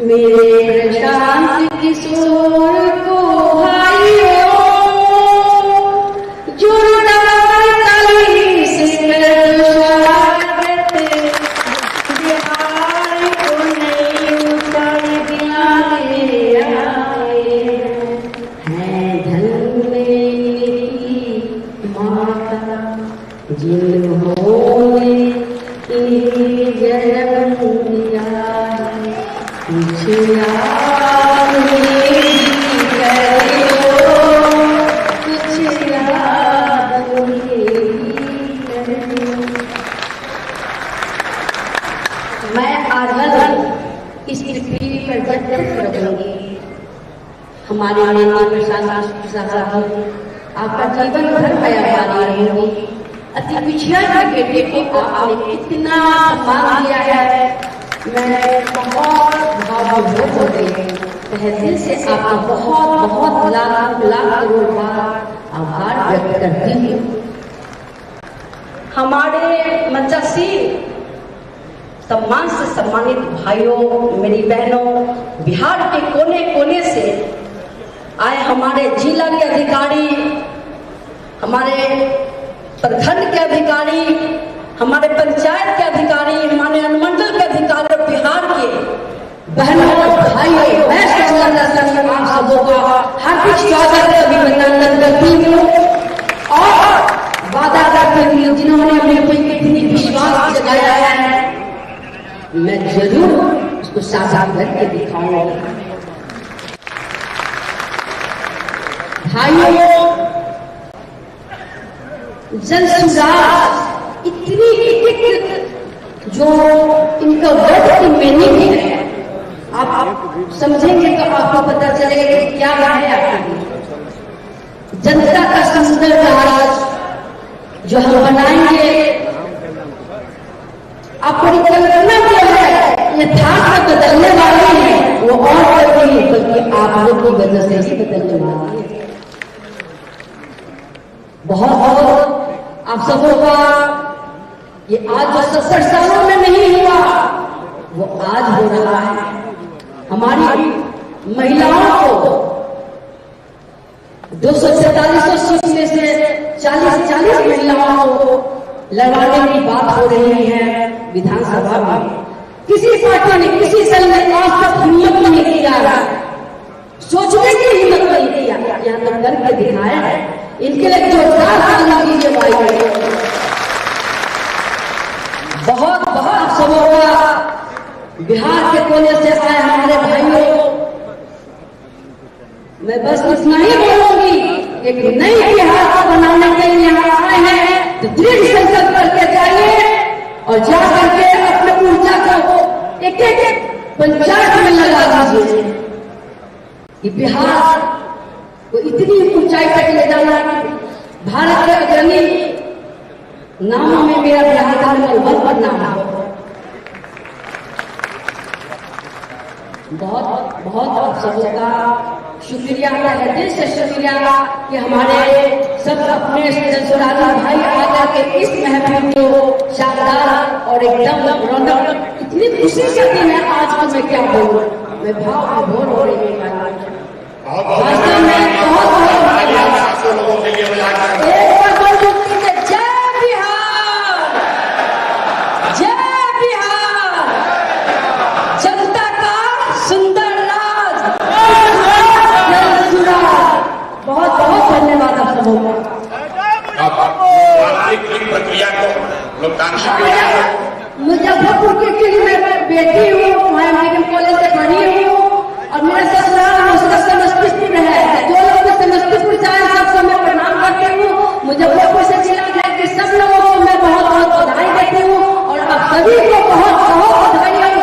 Speaker 9: मेरे प्रशांत किशोर को भाइयों जोरदार ताली से स्वागत। बिहार को नई ऊंचाई दिलाने आए हैं धन्य माता जिन्होंने इन्हें जन्म दिया है। कुछ याद मेरी करो, कुछ याद मेरी करो। मैं आजकल इस पृथ्वी पर जब तक रहूंगी, हमारे माननीय प्रशासन साहब आपका जीवन भर बयाबानी रहेगी। अति पिछड़ा के बेटे को आपने कितना सम्मान दिया है, मैं बहुत भावुक हो गई। तहे दिल से आपका बहुत बहुत लाख लाख करोड़ बार आभार व्यक्त करती हूँ। हमारे मंचासीन सम्मान से सम्मानित भाइयों, मेरी बहनों, बिहार के कोने कोने से आए हमारे जिला के अधिकारी, हमारे प्रखंड के अधिकारी, हमारे पंचायत के अधिकारी, हमारे अनुमंडल के अधिकारी, बिहार के बहनों और भाइयों, मैं आप सबों का हार्दिक स्वागत अभिनंदन करती हूँ। और वादा करती हूँ जिन्होंने अपने इतनी विश्वास जगाया है, मैं जरूर उसको साकार करके दिखाऊंगा। भाइयों, जन सुराज इतनी जो इनका वर्ड की मीनिंग है, आप समझेंगे तो आपको पता चलेगा कि क्या है आपके जनता का सुंदर राज जो हम बनाएंगे। आप परिकल्पना क्या है, ये यथार्थ में बदलने वाली है, वो और कभी बल्कि आप लोग की वजह से ही बदलने वाली है। बहुत बहुत आप सबों का ये आज जो 70 सालों में नहीं हुआ, वो आज हो रहा है। हमारी महिलाओं को 244 सीट में से 40 महिलाओं को लड़वाने की बात हो रही है विधानसभा में। किसी पार्टी ने, किसी दल ने आज तक हिम्मत नहीं किया, सोचने की हिम्मत नहीं किया, यहाँ तक करके दिखाया है। इनके लिए जोरदार ताली दीजिए भाई। बहुत बहुत शुभकामना। बिहार के कोने से आए हमारे भाइयों, मैं बस इतना ही बोलूंगी, एक नई बिहार को बनाने के लिए यहाँ आए हैं तो दृढ़ संकल्प करके जाइए और जा करके अपने ऊर्जा को एक एक पंचायत में लगा दीजिए। ये बिहार को इतनी ऊंचाई तक ले जाना कि भारत के अग्रणी नामों में मेरा बिहार का नंबर 1 नाम है। बहुत बहुत आप सबका शुक्रिया है, दिल से शुक्रिया कि हमारे सब अपने सुरानी भाई आकर के इस महफिल को शानदार और एकदम रौनक, इतनी खुशी से दिन है आज को मैं क्या बोलूं, मैं भाव विभोर हो रही हूँ। वास्तव में बहुत जय बिहार, जय बिहार, जनता का सुंदर राज, बहुत बहुत धन्यवाद आप सबों का।
Speaker 4: प्रक्रिया को
Speaker 9: मुजफ्फरपुर के किले में बेटी हूँ, वहाँ मेडिकल कॉलेज से पढ़ी हूँ और मेरा ससुराल उसका समस्तीपुर है। जो लोग समस्तीपुर जाए सबको मैं प्रणाम करती हूँ। मुजफ्फरपुर से जिला के सब लोगों को मैं बहुत बहुत बधाई देती हूँ और आप सभी को बहुत बहुत बधाई और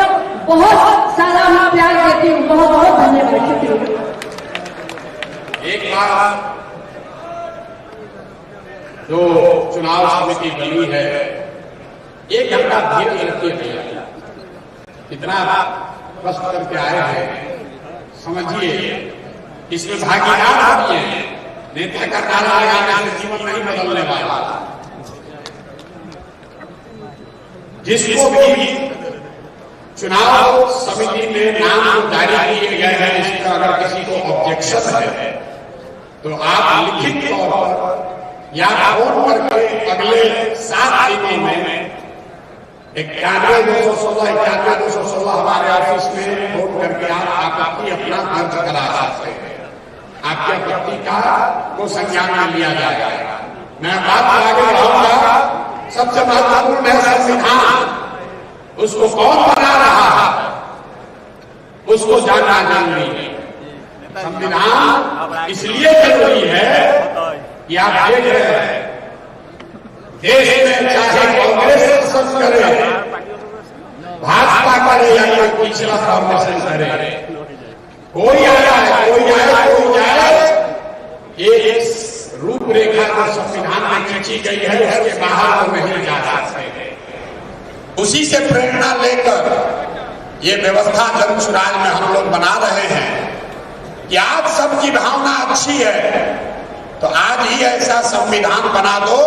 Speaker 9: बहुत सारा प्यार देती हूँ। बहुत बहुत धन्यवाद, शुक्रिया।
Speaker 1: एक बार जो चुनाव समिति बनी है, 1 घंटा धीरे रखिए, कितना कष्ट करके आए हैं समझिए। इसमें भागीदार बनिए, नेता का नारा लगाने से जीवन नहीं बदलने वाला। जिसको भी चुनाव समिति में नाम जारी किए गए हैं, इसका अगर किसी को ऑब्जेक्शन है तो आप लिखित तौर पर या फोन करके अगले 7 दिनों में 91-216 हमारे ऑफिस में फोन करके आप आपत्ति अपना दर्ज करा सकते हैं। आपकी आपत्ति को संज्ञान में लिया जाएगा। मैं बात आगे बढ़ाऊंगा। सबसे महत्वपूर्ण है संविधान, उसको कौन बना रहा है उसको जानना जरूरी है। संविधान इसलिए जरूरी है कि आप देख रहे हैं देश में चाहे कांग्रेस शासन करे, भाजपा करे या कोई पिछला फॉर्मेशन करे, कोई आया कोई जाए, ये रूपरेखा जो संविधान में खींची गई है उसके बाहर तो नहीं जा सकते। उसी से प्रेरणा लेकर ये व्यवस्था जनसुराज में हम लोग बना रहे हैं कि आज सबकी भावना अच्छी है तो आज ही ऐसा संविधान बना दो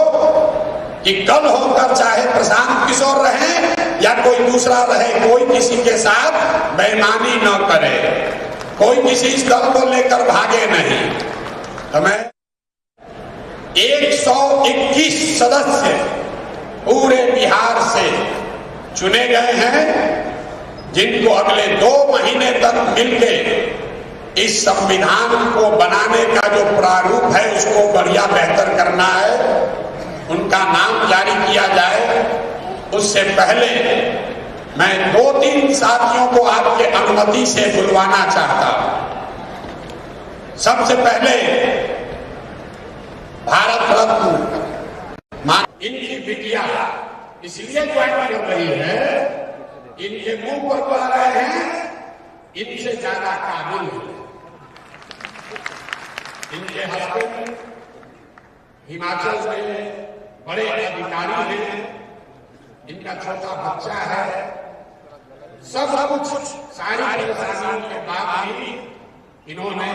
Speaker 1: कि कल होकर चाहे प्रशांत किशोर रहे या कोई दूसरा रहे, कोई किसी के साथ बेईमानी न करे, कोई किसी दल को लेकर भागे नहीं। तो मैं 121 सदस्य पूरे बिहार से चुने गए हैं, जिनको अगले 2 महीने तक मिलके इस संविधान को बनाने का जो प्रारूप है उसको बढ़िया बेहतर करना है, उनका नाम जारी किया जाए। उससे पहले मैं 2-3 साथियों को आपके अनुमति से बुलवाना चाहता हूं। सबसे पहले भारत रत्न इनकी बिटिया इसलिए ज्वाइन कर रही है, इनके मुंह पर कह रहे हैं इनसे ज्यादा काबिल है। इनके हस्बैंड हिमाचल में बड़े अधिकारी हैं, इनका छोटा बच्चा है, सब कुछ सारी परेशानियों के बाद भी इन्होंने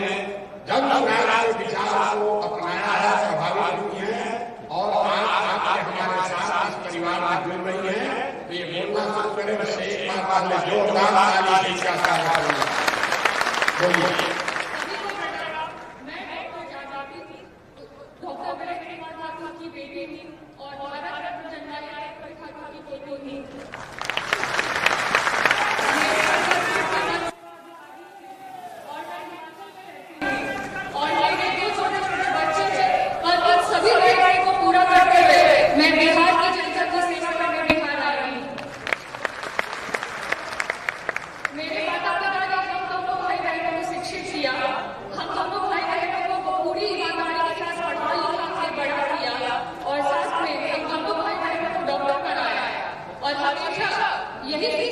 Speaker 1: जनसुराज के विचार को अपनाया है, प्रभावित किए हैं और आज हमारे साथ इस परिवार में जुड़ रही है। तो ये बोलना शुरू करें, बस एक बार पहले जोरदार ताली से इसका स्वागत करें। बोलिए।
Speaker 10: सभी को पूरा करते हुए मैं बिहार की जनता की सेवा करने बिहार आ रही हूँ।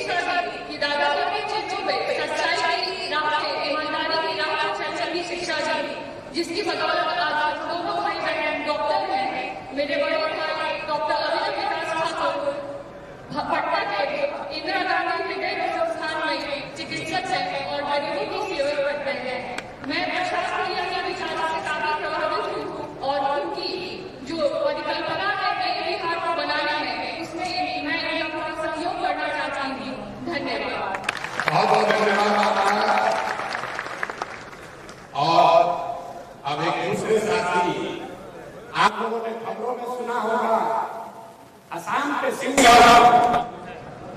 Speaker 10: शिक्षा दी कि दादा के चिट्ठों में सच्चाई की राह पे, ईमानदारी की राह पे चलने की शिक्षा दी, जिसकी बदौलत आज दोनों भाई बहन डॉक्टर हैं। मेरे बड़े भाई डॉक्टर अभिनव विकास ठाकुर पटना के इंदिरा गांधी हृदय संस्थान में चिकित्सक हैं और गरीबों की सेवा करते हैं। मैं प्रशांत भैया के विचारों से काफी प्रभावित हूँ और उनकी जो परिकल्पना है नए बिहार को बनाना है, उसमें मैं इनका सहयोग करना चाहती हूँ। धन्यवाद।
Speaker 1: बहुत बहुत धन्यवाद। और अब एक दूसरे साथी, आप लोगों ने खबरों में सुना होगा, असम के सिंह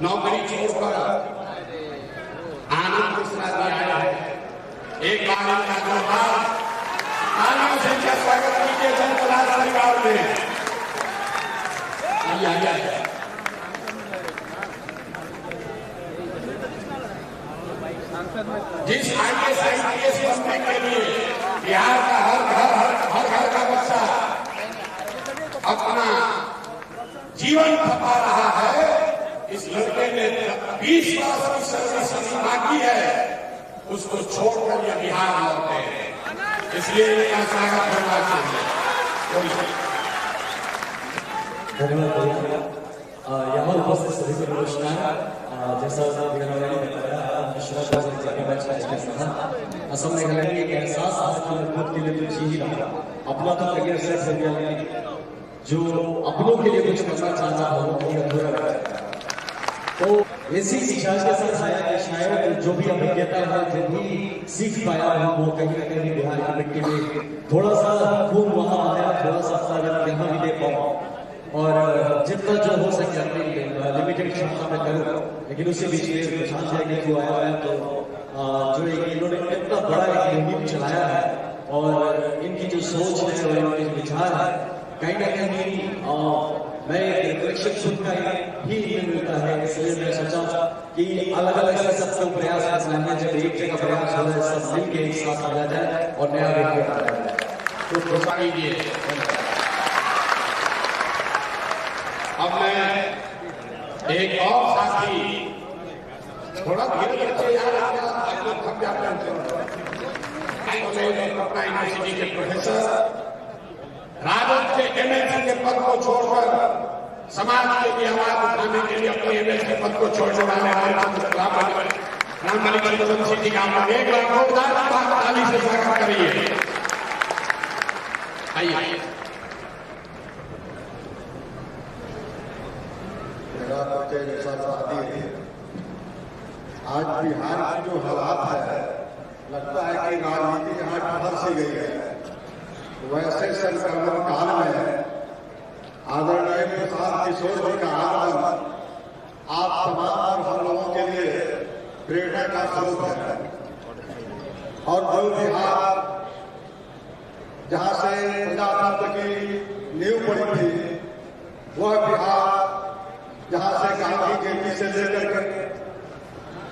Speaker 1: नौकरी छोड़कर आनंद मिश्रा जी आए हैं। एक बार इनका जोरदार तालियों से इनका स्वागत कीजिए जनकलाल परिवार में। आइए जिस IAS बनने के लिए बिहार का हर घर का बच्चा अपना जीवन खपा रहा है, इस लड़के ने 20 वर्ष की सर्विस बाकी है, उसको छोड़कर ये बिहार लौटे हैं, इसलिए इनका स्वागत करना चाहिए।
Speaker 11: धन्यवाद। यहाँ उपस्थित सभी को नमस्कार। जैसा असम मेघालय में एक एहसास खुद के लिए तो जी ही रहा, अपना तो करियर सेट हो गया, लेकिन जो अपनों के लिए कुछ करना चाहता था वो कहीं अधूरा रह गया। तो इसी विचार के साथ आया कि शायद जो भी अभिज्ञता है, जो भी सीख पाया हूँ, वो कहीं ना कहीं बिहार की मिट्टी में थोड़ा सा खून वहां आया, थोड़ा सा ताकत यहाँ भी दे पाऊँ और जितना जो हो सके अपनी लिमिटेड क्षमता में करूँ। लेकिन उसी बीच में प्रशांत जी के जो आया है, तो जो इन्होंने इतना बड़ा एक मुहिम चलाया है और इनकी जो सोच है और इनके जो विचार है, कहीं ना कहीं मैं एक रिफ्लेक्शन सुनकर ही मिलता है। इसलिए मैं सोचा कि अलग अलग से सबको प्रयास करना है, जब एक जगह प्रयास हो रहा है सब मिल के एक साथ मिला जाए और नया रेडियो बनाया जाए। तो प्रोत्साहन दीजिए।
Speaker 1: अब मैं एक और साथी, थोड़ा धीरे बच्चे यार आप लोग थक जाते हैं। पटना यूनिवर्सिटी के प्रोफेसर राजद के MLC के पद को छोड़कर समाज के लिए आवाज उठाने के लिए अपने MLC के पद को छोड़ने वाले राममणि चंद्रवंशी जी का एक जोरदार ताली से स्वागत करिए। आइए।
Speaker 6: आज बिहार की जो हालात है, लगता है कि राजनीति यहाँ ठहर सी गई है। वैसे संक्रमण काल में आदरणीय प्रशांत किशोर जी का आगमन आप तमाम और हम लोगों के लिए प्रेरणा का स्रोत है। और जो बिहार जहाँ से प्रजातंत्र की नींव पड़ी थी, वह बिहार जहाँ से गांधी जयंती से लेकर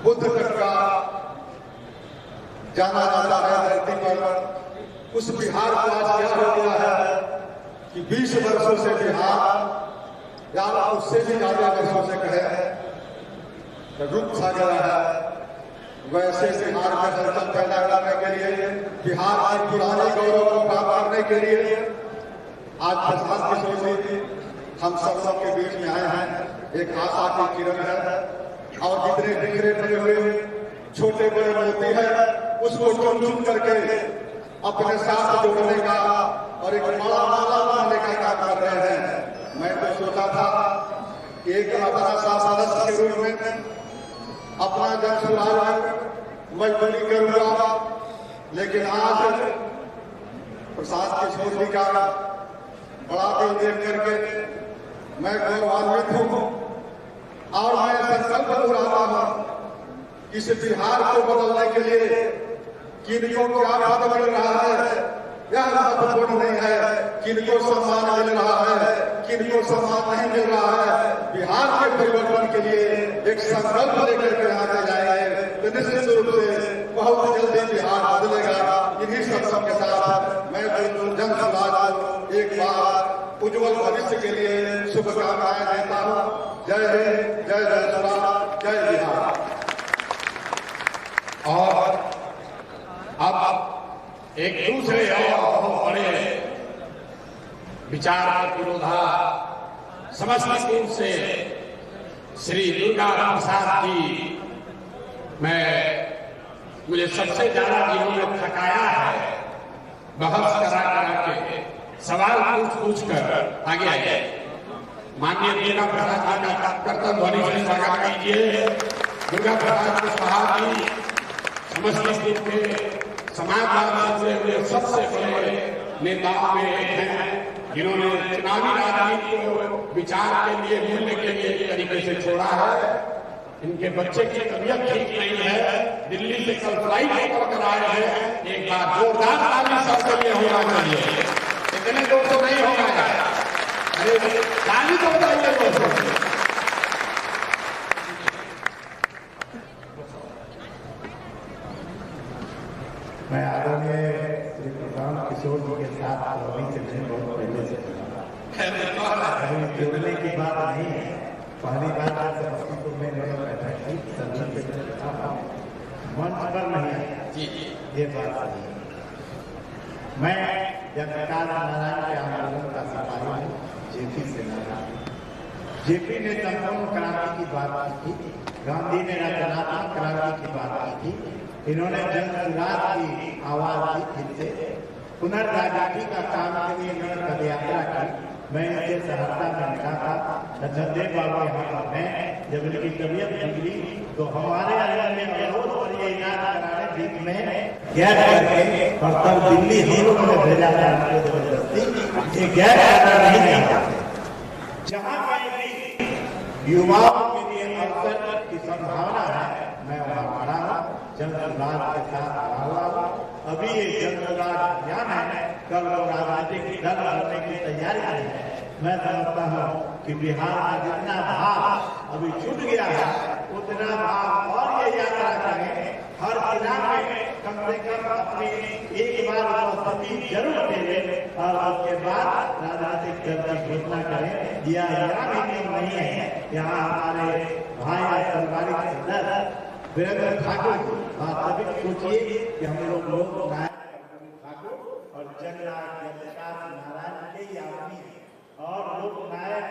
Speaker 6: बुद्ध तक का जाना जाता है धरती पर, उस बिहार को आज क्या हो गया है कि 20 वर्षों से बिहार या उससे भी ज्यादा वर्षों से कहे रुक सा गया है। वैसे बिहार में हलचल पैदा करने के लिए, बिहार की पुरानी गौरव को प्राप्त करने के लिए आज प्रशांत किशोर जी हम सब के बीच में आए हैं। एक आशा की किरण है और जितने बिखरे पड़े हुए छोटे बड़े मोती है, उसको चुन चुन करके अपने साथ जोड़ने का और एक बड़ा माला बनाने का काम कर रहे हैं। मैं तो सोचा था एक अपना सदस्य के रूप में अपना जन सुधार मजबूरी करूंगा, लेकिन आज प्रशांत किशोर जी का बड़ा दिल देख करके मैं गौरवान्वित हूँ और मैं संकल्प दोहराता हूँ कि इस बिहार को बदलने के लिए किनको क्या पद मिल रहा है यह महत्वपूर्ण नहीं है, किनको सम्मान मिल रहा है, किनको सम्मान नहीं मिल रहा है। बिहार के परिवर्तन के लिए एक संकल्प लेकर के आगे जाएंगे तो निश्चित रूप से बहुत जल्दी बिहार बदलेगा। इन्हीं शब्दों के साथ मैं जन समाज को एक बार उज्जवल भविष्य के लिए शुभकामनाएं देता हूँ। जय हिंद, जय जय श्री राम, जय बिहार।
Speaker 1: अब एक दूसरे और बहुत बड़े विचार के विरोधा समस्तीपुर से श्री दुर्गा प्रसाद जी, मुझे सबसे ज्यादा जिन्होंने थकाया है, बहस करा के सवाल पूछ कर आगे आए। माननीय दुर्गा प्रसाद जी का कर्तव्य ध्वनि से स्वागत कीजिए। दुर्गा प्रसाद कुशवाहा जी समस्तीपुर के समाजवाद से जुड़े हुए सबसे बड़े नेताओं में हैं, जिन्होंने चुनावी राजनीति को विचार के लिए, मूल्य के लिए एक तरीके से छोड़ा है। इनके बच्चे की तबीयत ठीक नहीं है, दिल्ली से कल फ्लाइट होकर कर आए हैं। एक बार जोरदार ताली सबके लिए होना चाहिए। इतने जोर तो नहीं होगा, अरे ताली तो बताइए दोस्तों।
Speaker 12: मैं आदरणीय श्री प्रशांत किशोर जी के साथ अभी से बहुत पहले से जोड़ने की बात नहीं है। पहली बात समस्तीपुर में मैंने बैठक की, सभी मंच पर नहीं आया, ये बात नहीं है। मैं जब प्रकाश नारायण के आंदोलन का सिपाही हूँ, जेपी से नारायण। जेपी ने संपूर्ण क्रांति की बात की थी, गांधी ने रचनात्मक क्रांति की बात की थी, इन्होंने जनसुराज की आवाज दी, जिससे पुनर्राजनीति का काम के लिए इन्होंने पदयात्रा की। मैं इनसे सहरसा में मिला था, लक्ष्मणदेव बाबू यहाँ पर हैं। जब इनकी तबीयत बिगड़ी तो हमारे अंदर में अनुरोध और ये इलाज कराने बीच में गैर करके और तब दिल्ली हम लोगों ने भेजा था जबरदस्ती। ये गैर करना नहीं चाहते। जहाँ कहीं युवाओं के लिए अवसर की संभावना है, मैं वहाँ खड़ा हूँ, जनसुराज के साथ रहा हूँ। अभी ये जनसुराज अभियान है, कल राजनीतिक दल बनने की तैयारी है। मैं समझता हूँ कि बिहार में जितना भाव अभी छूट गया है, उतना भाव और ये यात्रा करें। हर जिला में कम से कम अपनी एक बार उपस्थिति जरूर दें और उसके बाद राजनीतिक दल की घोषणा करें। यह यहाँ नियम नहीं है। यहाँ हमारे भाई पारिवारिक सदस्य वीरेंद्र ठाकुर वास्तविक सोचिए कि हम लोग ठाकुर और जननायक नारायण के आदमी और लोक नायक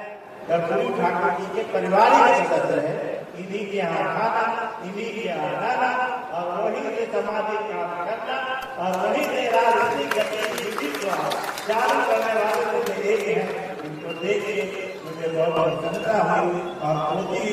Speaker 12: कर्पूरी ठाकुर जी के पारिवारिक सदस्य है। इन्हीं के यहाँ खाना, इन्हीं के यहाँ रहना और वहीं से सामाजिक काम करना और वहीं से राजनीतिक गतिविधि को चालू करने वालों में एक है। इनको देख के मुझे बहुत प्रसन्नता हुई और मोदी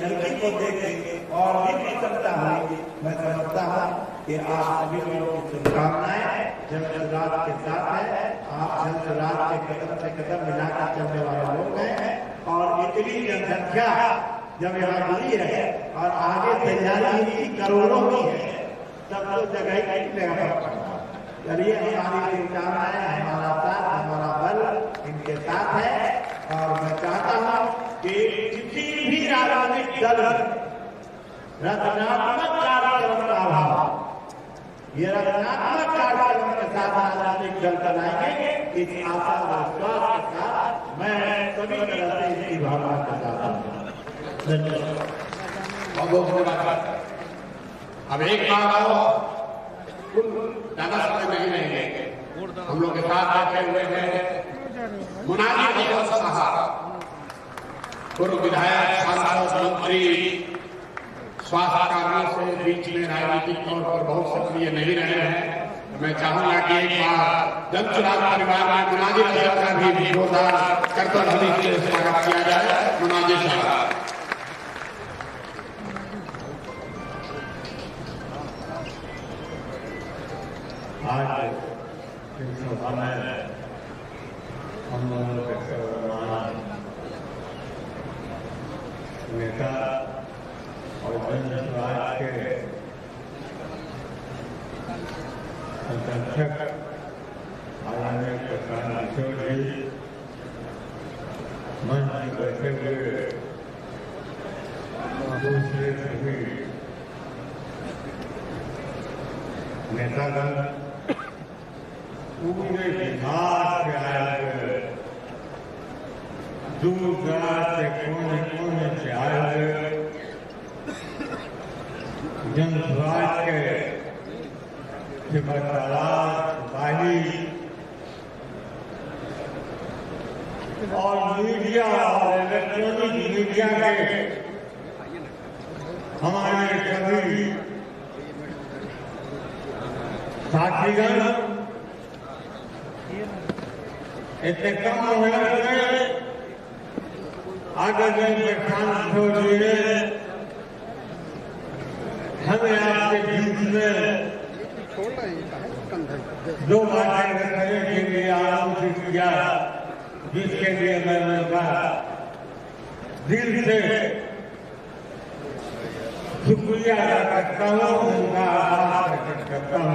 Speaker 12: लड़की को देख के और भी प्रसन्नता हुई। मैं समझता हूँ कि आप सभी लोगों की शुभकामनाएं जनसुराज के साथ है। आप जनसुराज के कदम से कदम मिलाकर चलने वाले लोग हैं और इतनी जनसंख्या जब यहाँ जुड़ी है और आगे तैयारी इनकी करोड़ों की है, तब तो जगह कितने चलिए हमारी शुभकामनाएं, हमारा साथ, हमारा बल इनके साथ है। और मैं चाहता हूँ कि किसी भी राजनीतिक दल रचनात्मक कार्यक्रम का अभाव, ये रचनात्मक कार्यक्रम के साथ राजनीतिक दल बनाएंगे। इस आशा और विश्वास के साथ मैं सभी तरह से इसकी भावना के साथ
Speaker 1: अब एक बात और ज्यादा समय नहीं रहेंगे, हम लोग के साथ बैठे हुए हैं मुनाजी अहमद साहब, पूर्व विधायक, सांसद, मंत्री, स्वास्थ्य कार्यों से बीच में राजनीतिक तौर पर बहुत सक्रिय नहीं रहे हैं। मैं चाहूंगा कि एक बार जनसुराज परिवार में मुनाजी साहब का भी जोरदार कर्तव्य से स्वागत किया जाए। मुनाजी साहब
Speaker 12: आज इस सभा में हम लोगों के सर्वमान्य नेता और जनसुराज के अध्यक्ष आदरणीय प्रशांत किशोर जी मंच में बैठे हुए दूसरे सभी नेतागण, पूरे बिहार से आए हुए, दूर दराज से कोने कोने से आए हुए जनसुराज के
Speaker 7: सिपाही और मीडिया और इलेक्ट्रॉनिक मीडिया के हमारे सभी साथीगण इतने कम मेहनत में आदरणीय प्रशांत जी ने हमें आपके बीच में दो बातें करने के लिए आमंत्रित किया, जिसके लिए मैं उनका दिल से शुक्रिया अदा करता हूँ, उनका आभार प्रकट करता हूँ।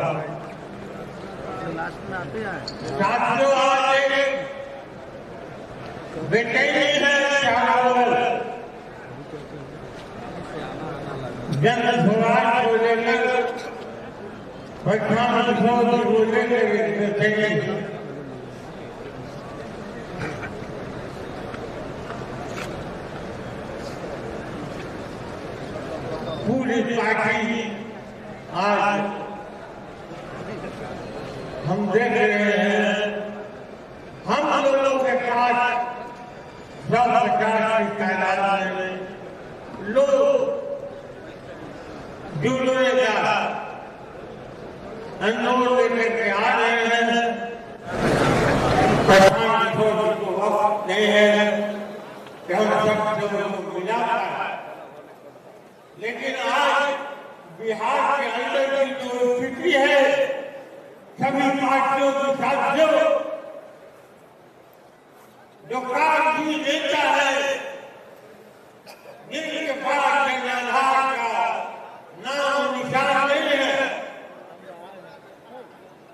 Speaker 7: साथियों, आज बेचैनी है चारों जन स्वराज को लेकर, प्रधानमंत्री को लेकर बेचैनी। पूरी पार्टी आज हम देख रहे हैं, हम लोगों के पास 150 की तादाद में लोग जुड़ने का अनुरोध लेकर आ रहे हैं। प्रधानमंत्री को वक्त नहीं है कि हम सब लोगों को मिला पाए, लेकिन आज बिहार के अंदर की जो स्थिति है, सभी पार्टियों के साथियों, जो कांग्रेसी नेता है, जिनके पास जनाधार का नाम निशान नहीं है,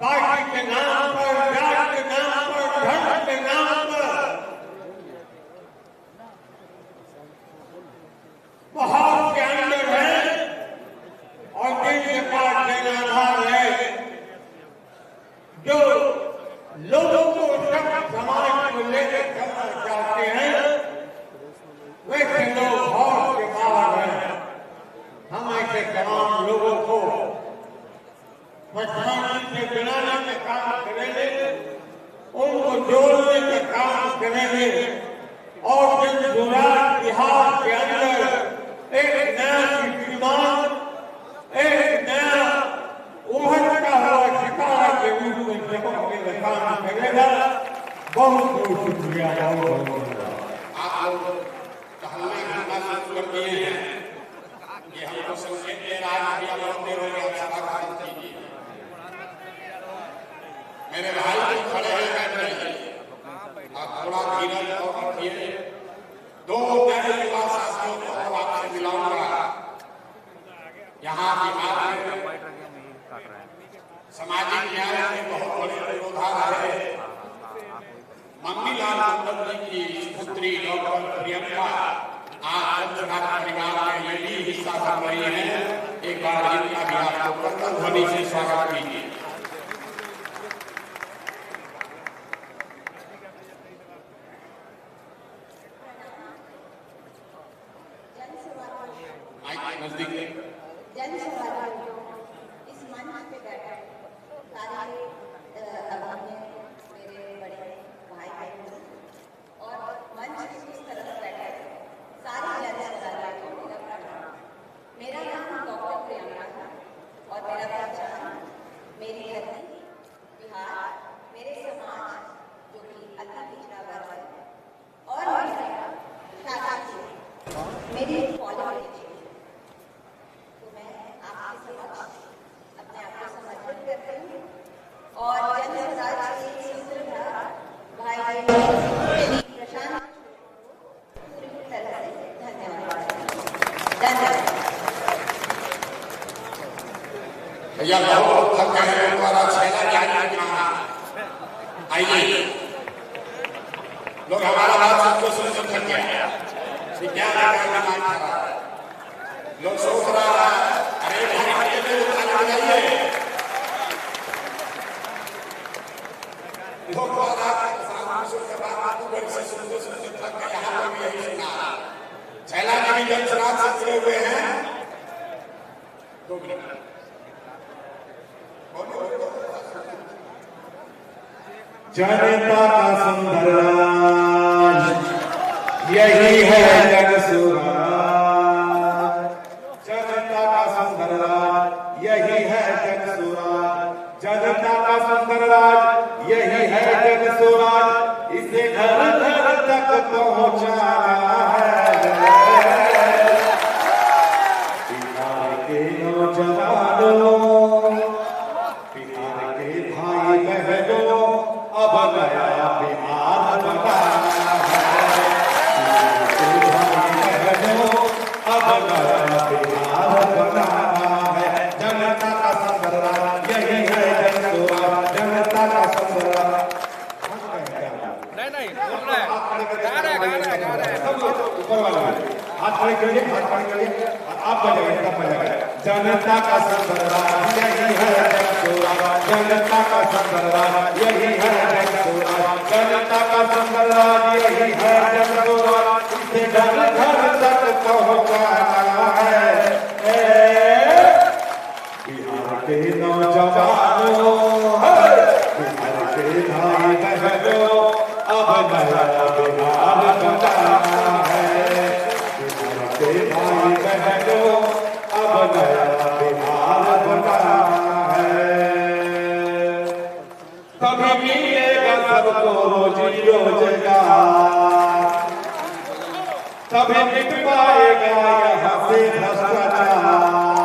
Speaker 7: पार्टी के नाम पर, जात के नाम पर, धर्म के नाम पर बहुत के अंदर है, और जिनके पास जनाधार है, जो लोगों को सब समाज को लेकर करना चाहते हैं, वैसे लोग बहुत के बाहर हैं। हम ऐसे तमाम लोगों को प्रधानमंत्री से मिलाने का काम करेंगे, उनको जोड़ने का काम करेंगे, और फिर गुजरात बिहार के अंदर एक नया कीर्तिमान, एक नया उभरता हुआ सितारा के रूप में चमकने का काम करेगा। बहुत बहुत शुक्रिया।
Speaker 4: आप लोग टहलना घूमना शुरू कर दिए हैं, ये हमको संकेत दे रहा है कि आप अपने रोग सभा खत्म कीजिए। मेरे भाई जो खड़े हैं बैठ रहे, आप थोड़ा धीरज और रखिए। दो नए युवा साथियों को और आपसे मिलाऊंगा। यहाँ बिहार में सामाजिक न्याय के बहुत बड़े पुरोधा रहे मम्मीलाल मंडल जी की पुत्री डॉक्टर प्रियंका आज परिवार में ये भी हिस्सा बन रही है। एक बार इनका भी आपको करतल ध्वनि से स्वागत कीजिए। नजदीक
Speaker 13: जन इस मंच पे बैठे सारे मेरे बड़े भाई बहन और मंच की उस तरफ बैठे सारे जन को मेरा प्रणाम। मेरा नाम डॉक्टर प्रियंका है और मेरा पहचान मेरी धरती बिहार, मेरे समाज जो कि अति पिछड़ा वर्ग है और मेरी क्वालिफिकेशन, तो मैं आपके समक्ष अपने आप को समर्पित करती हूँ और जन स्वराज के सूत्रधार भाई श्री प्रशांत को पूरी तरह से धन्यवाद।
Speaker 4: भैया बहुत थक गए, हमारा छेला जाने कहा। आइए लोग हमारा बात सबको सुन थक गया, क्या लोग सोच रहा है, अरे भाई लगाइए छैला के भी जन शराब से जुड़े हुए हैं। 2 मिनट
Speaker 12: जनता का सुंदर राज, यही है जनसुराज। जनता का सुंदर राज, यही है जनसुराज। जनता का सुंदर राज, यही है जनसुराज। इसे घर घर तक पहुंचाना है। बिहार के नौजवानों, बिहार के भाई बहनों, अब नया बिहार बनाना है। अब नया बिहार बनाना है। जनता का सुंदर राज, यही है जनसुराज। जनता का सुंदर राज।
Speaker 3: नहीं बोल रहा है, गा रहा है
Speaker 12: सब लोग ऊपर वाला हाथ खड़े करिए, हाथ खड़े करिए, आप बजाइए, सब बजाइए। जनता का सुंदर राज, यही है जनसुराज। जनता का सुंदर राज, यही है जनसुराज। जनता का सुंदर राज, यही है जनसुराज। इसे घर घर तक पहुंचाना है। बिहार के नौजवानों, बिहार के भाई बहनों, अब नया बिहार बनाना है। बिहार के भाई बहनों, अब नया बिहार बनाना है। तभी मिलेगा सबको रोजी रोजगार, तभी मिट पाएगा यहाँ से भ्रष्टाचार।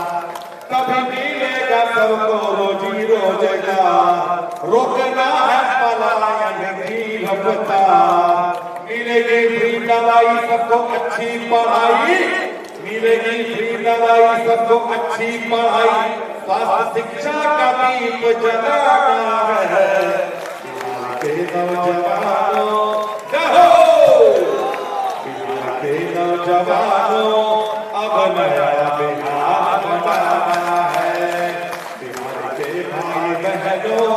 Speaker 12: तभी मिलेगा सबको रोजी रोजगार। रोकना है पलायन की रफ्तार। मिलेगी फ्री दवाई सबको, अच्छी पढ़ाई। मिलेगी फ्री दवाई सबको, अच्छी पढ़ाई। स्वास्थ्य शिक्षा का दीप जलाना है। बिहार के नौजवानों, जहो बिहार के नौजवानों, अब नया बिहार बनाना है। बिहार के भाई बहनों,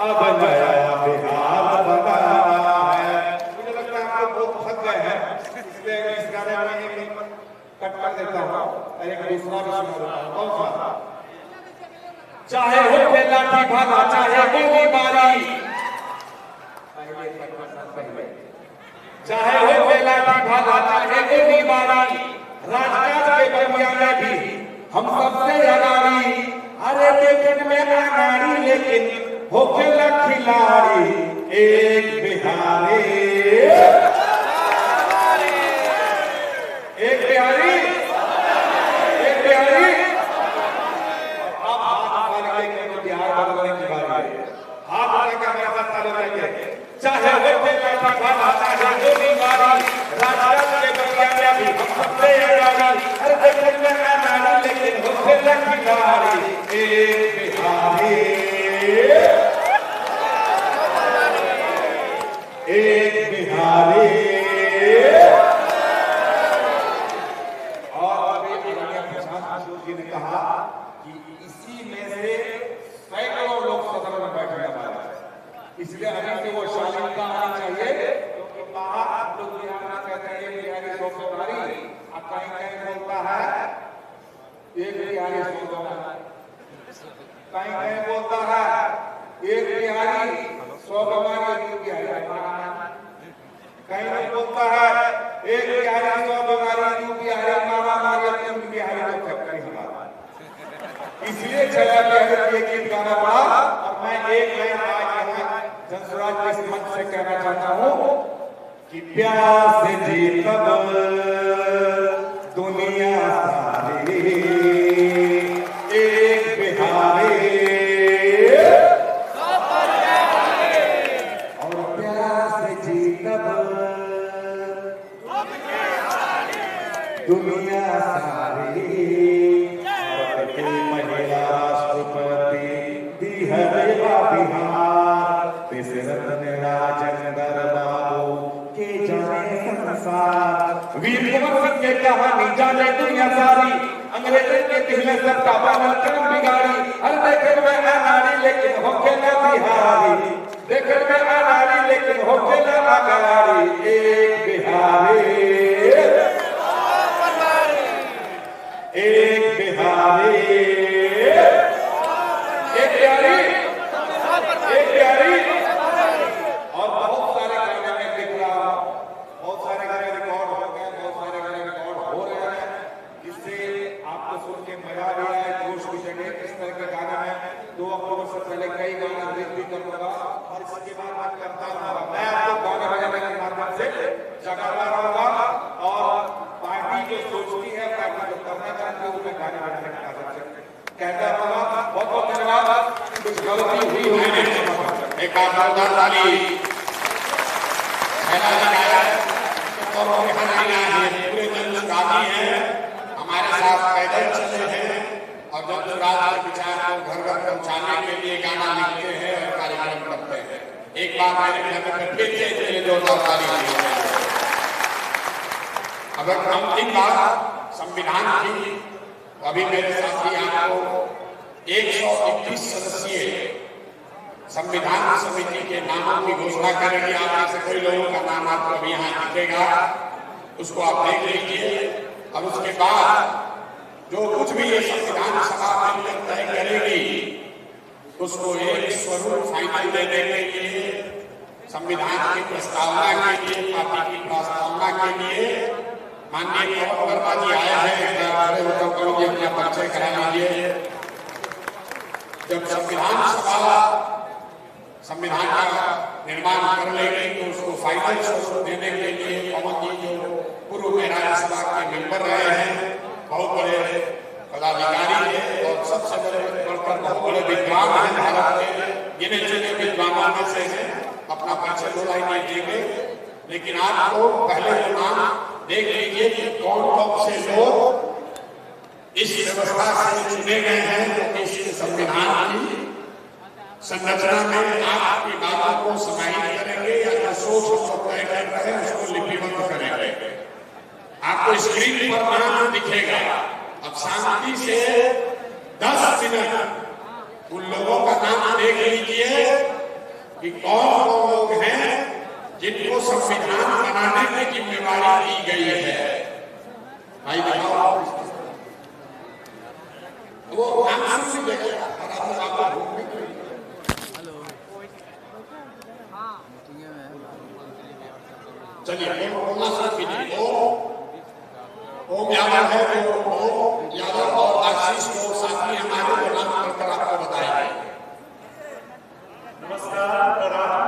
Speaker 12: अब नया बिहार बनाना है। मुझे लगता है आप लोग बहुत थक गए हैं, इसलिए इस गाने में कट कर देता हूँ और एक दूसरा भी सुना देता हूँ। कौन सा? चाहे हो के लाठी भाला, चाहे गोली बारी, चाहे हो के लाठी भाला, चाहे गोली बारी, राजकाज के बनिया में भी हम सबसे अगाड़ी। अरे लेकिन में अगाड़ी, लेकिन हो के खिलाड़ी एक बिहारी, एक बिहारी, एक बिहारी। अब हाथ मारेंगे तो बिहार बदलने की बारी है। हाथ मारेंगे हमारे साथ ताली बजाएंगे। चाहे हो के लाठी भाला, चाहे गोली बारी, राजकाज के बनिया में भी हम सबसे अगाड़ी। अरे लेकिन में अगाड़ी, लेकिन हो के खिलाड़ी एक बिहारी, एक बिहारी। और अभी प्रशांत जी ने कहा कि इसी में से सैकड़ों लोग सदन में बैठने वाले हैं। इसलिए अभी से वो शालीनता आनी चाहिए, क्योंकि बाहर आप लोग बिहार कहते हैं बिहारी सौ सवारी, और कहीं कहीं बोलता है एक बिहारी सौ सवारी, कहीं कहीं बोलता है एक बिहारी सौ बीमारी, कहीं नहीं बोलता है एक बिहारी सौ बीमारी, दू बिहारी मारा मारी, तीन बिहारी को चक्कर हमारा। इसलिए चला बिहारी ये गीत गाना पड़ा। और मैं एक लाइन आज यहाँ जनसुराज के मंच से कहना चाहता हूँ कि प्यार से जीतब दुनिया सारी, एक बिहारी और प्यार से जीतब दुनिया सारी। महिला राष्ट्रपति दी है बिहार, रत्न राजेंद्र बाबू के जाने संसार। वीर कुंवर सिंह की कहानी जाने दुनिया सारी, अंग्रेजों के दिले सबका बनल कर्म बिगाड़ी। हर देखन में अनाड़ी, लेकिन होके ना बिहारी, देखन में अनाड़ी, लेकिन होके ना अगाड़ी। एक बिहारी, एक बिहारी, एक बिहारी, एक बिहारी।
Speaker 1: जगह भी है, जोश की जगह, इस तरह के गाने में 2 अक्टूबर से पहले कई गाना रिलीज भी करूंगा और इसके बाद मैं करता रहूंगा। मैं आपको गाने बजाने के माध्यम से जगाता रहूंगा और पार्टी जो सोचती है, पार्टी जो करना चाहती है, उसमें गाने बजाने के माध्यम से कहता रहूंगा। बहुत बहुत धन्यवाद। कुछ गलती हुई है,
Speaker 4: एक जोरदार ताली और पूरे जनसुराजी हैं, हमारे साथ पैदल चलते हैं और जनसुराज के विचार को घर घर पहुंचाने के लिए गाना लिखते हैं और कार्यक्रम करते हैं। एक बार मेरे घर में फिर से इसके लिए जोरदार ताली है। अगर अंतिम बात संविधान की, तो अभी मेरे साथी आपको 121 सदस्यीय संविधान समिति के नामों की घोषणा करेंगे। आप में से कोई लोगों का नाम आपको अभी यहाँ दिखेगा, उसको आप देख लीजिए और उसके बाद जो कुछ भी ये संविधान सभा मिलकर तय करेगी उसको एक स्वरूप फाइनल देने के लिए, संविधान की प्रस्तावना के लिए, पार्टी की प्रस्तावना के लिए माननीय पवन वर्मा जी आए हैं। अपना परिचय करा लीजिए। जब संविधान का निर्माण कर लेंगे तो उसको फाइनल स्वरूप देने के लिए पवन जी जो पूर्व में राज्यसभा के मेंबर रहे हैं, बहुत बड़े पदाधिकारी थे और सबसे बढ़कर बहुत बड़े विद्वान हैं भारत के, गिने चुने विद्वानों में से हैं। अपना परिचय बोला ही नहीं देंगे, लेकिन आपको पहले तो नाम देख लीजिए कि कौन कौन से लोग इस व्यवस्था से चुने गए हैं, तो इस संविधान की संरचना में आपकी बातों को समाहित करेंगे या जो सोच को तय कर रहे हैं उसको लिपिबद्ध करेंगे। आपको स्क्रीन पर नाम दिखेगा। अब शांति से 10 मिनट उन लोगों का नाम देख लीजिए कि कौन कौन लोग हैं जिनको संविधान बनाने की जिम्मेवारी दी गई है। भाई दिखाओ वो नाम सुन लीजिएगा। चलिए बोलना शुरू कीजिए। ओम यादव है, ओम यादव और आशीष को साथी हमारे को नाम कर आपको बताएंगे।
Speaker 7: नमस्कार, प्रणाम।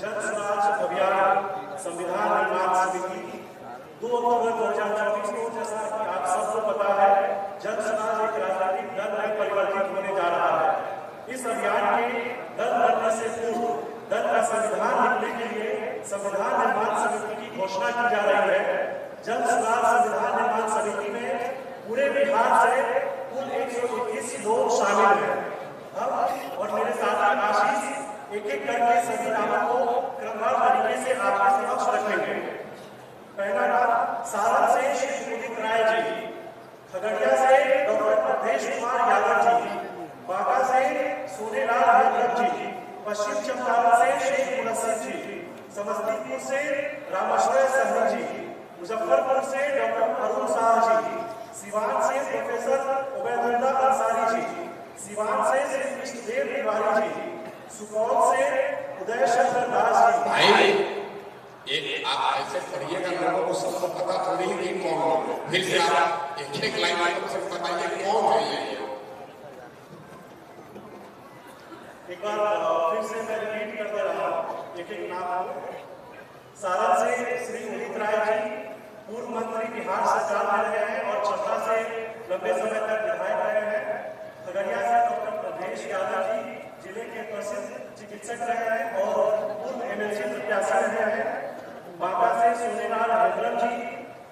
Speaker 7: जनसुराज अभियान संविधान निर्माण समिति 2 अक्टूबर 2024 को, जैसा कि आप सबको पता है, जनसुराज एक राजनीतिक दल में परिवर्तित होने जा रहा है। इस अभियान के दल बनने से पूर्व दल का संविधान लिखने के लिए संविधान निर्माण समिति की घोषणा की जा रही है। जनसुराज संविधान निर्माण समिति में पूरे बिहार से कुल 121 लोग शामिल हैं। हम और मेरे साथी आशीष एक एक करके सभी नामों को क्रमवार तरीके से आपके समक्ष रखेंगे। पहला नाम सारण से श्री उदित राय जी, खगड़िया से डॉक्टर प्रदेश कुमार यादव जी, बांका से सोनेलाल यादव जी, पश्चिम चंपारण से शेख मुनस्सिर जी, समस्तीपुर से रामेश्वर सहनी जी, मुजफ्फरपुर से डॉक्टर अरुण शाह जी, सिवान से प्रोफेसर उबैदुल्ला अंसारी जी, सिवान से श्री कृष्णदेव तिवारी जी, सुपौल से उदय शंकर दास जी।
Speaker 4: भाई एक आप ऐसे पढ़िएगा, लोगों को सबको पता थोड़ी है कि कौन हो। फिर से आप एक लाइन से बताइए कौन है ये।
Speaker 7: एक बार फिर से मैं रिपीट करता रहा एक एक नाम। सारण से श्री उदित राय जी, पूर्व मंत्री बिहार सरकार में रहे हैं और छपरा से लंबे समय तक विधायक रहे हैं। खगड़िया से डॉक्टर प्रदेश यादव जी, जिले के प्रसिद्ध चिकित्सक रहे हैं और पूर्व एमएलसी प्रत्याशी रहे हैं। बांका से सोनेलाल यादव जी,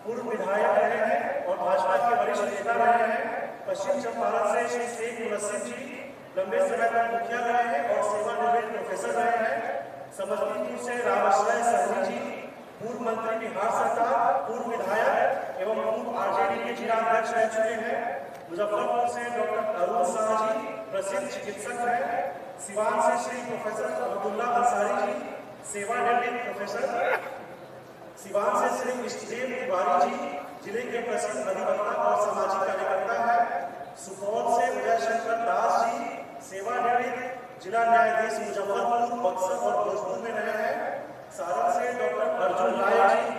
Speaker 7: पूर्व विधायक रहे हैं और भाजपा के वरिष्ठ नेता रहे हैं। पश्चिम चंपारण से श्री शेख मुनस्सिर जी, लंबे समय तक मुखिया रहे हैं और सेवानिवृत्त प्रोफेसर रहे हैं। समस्तीपुर से रामेश्वर सहनी जी, पूर्व मंत्री बिहार सरकार, पूर्व विधायक एवं पूर्व आरजेडी के जिला अध्यक्ष रह चुके हैं। मुजफ्फरपुर से डॉक्टर अरुण शाह जी, प्रसिद्ध चिकित्सक हैं। सिवान से श्री प्रोफेसर उबैदुल्ला अंसारी जी, सेवानिवृत्त प्रोफेसर। सिवान से श्री कृष्णदेव तिवारी जी, जिले के प्रसिद्ध अधिवक्ता और सामाजिक कार्यकर्ता है। सुपौल से उदय शंकर दास जी, सेवानिवृत्त, जिला न्यायाधीश मुजफ्फरपुर, बक्सर और भोजपुर में रहे हैं। सारण से डॉक्टर अर्जुन राय जी,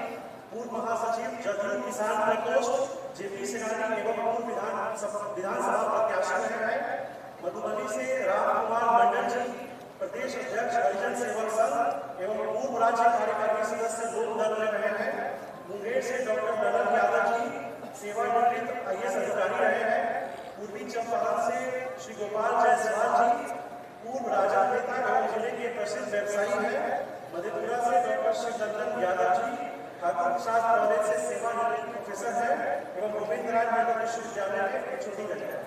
Speaker 7: पूर्व महासचिव जदयू किसान प्रकोष्ठ, जेपी सेनानी एवं पूर्व विधानसभा प्रत्याशी रहे हैं। मधुबनी से राम कुमार मंडल जी प्रदेश अध्यक्ष हरिजन सेवक संघ एवं पूर्व राज्य कार्यकारिणी सदस्य लोक दल में रहे हैं। मुंगेर से डॉक्टर ललन यादव जी सेवानिवृत्त IAS अधिकारी रहे हैं। पूर्वी चंपारण से श्री गोपाल जायसवाल जी पूर्व राजद नेता एवं जिले के प्रसिद्ध व्यवसायी हैं। मधेपुरा से डॉक्टर श्री नंदन यादव जी ठाकुर प्रसाद कॉलेज से सेवानिवृत्त प्रोफेसर है एवं गोविंद राय मेडिकल विश्वविद्यालय में छोटी है।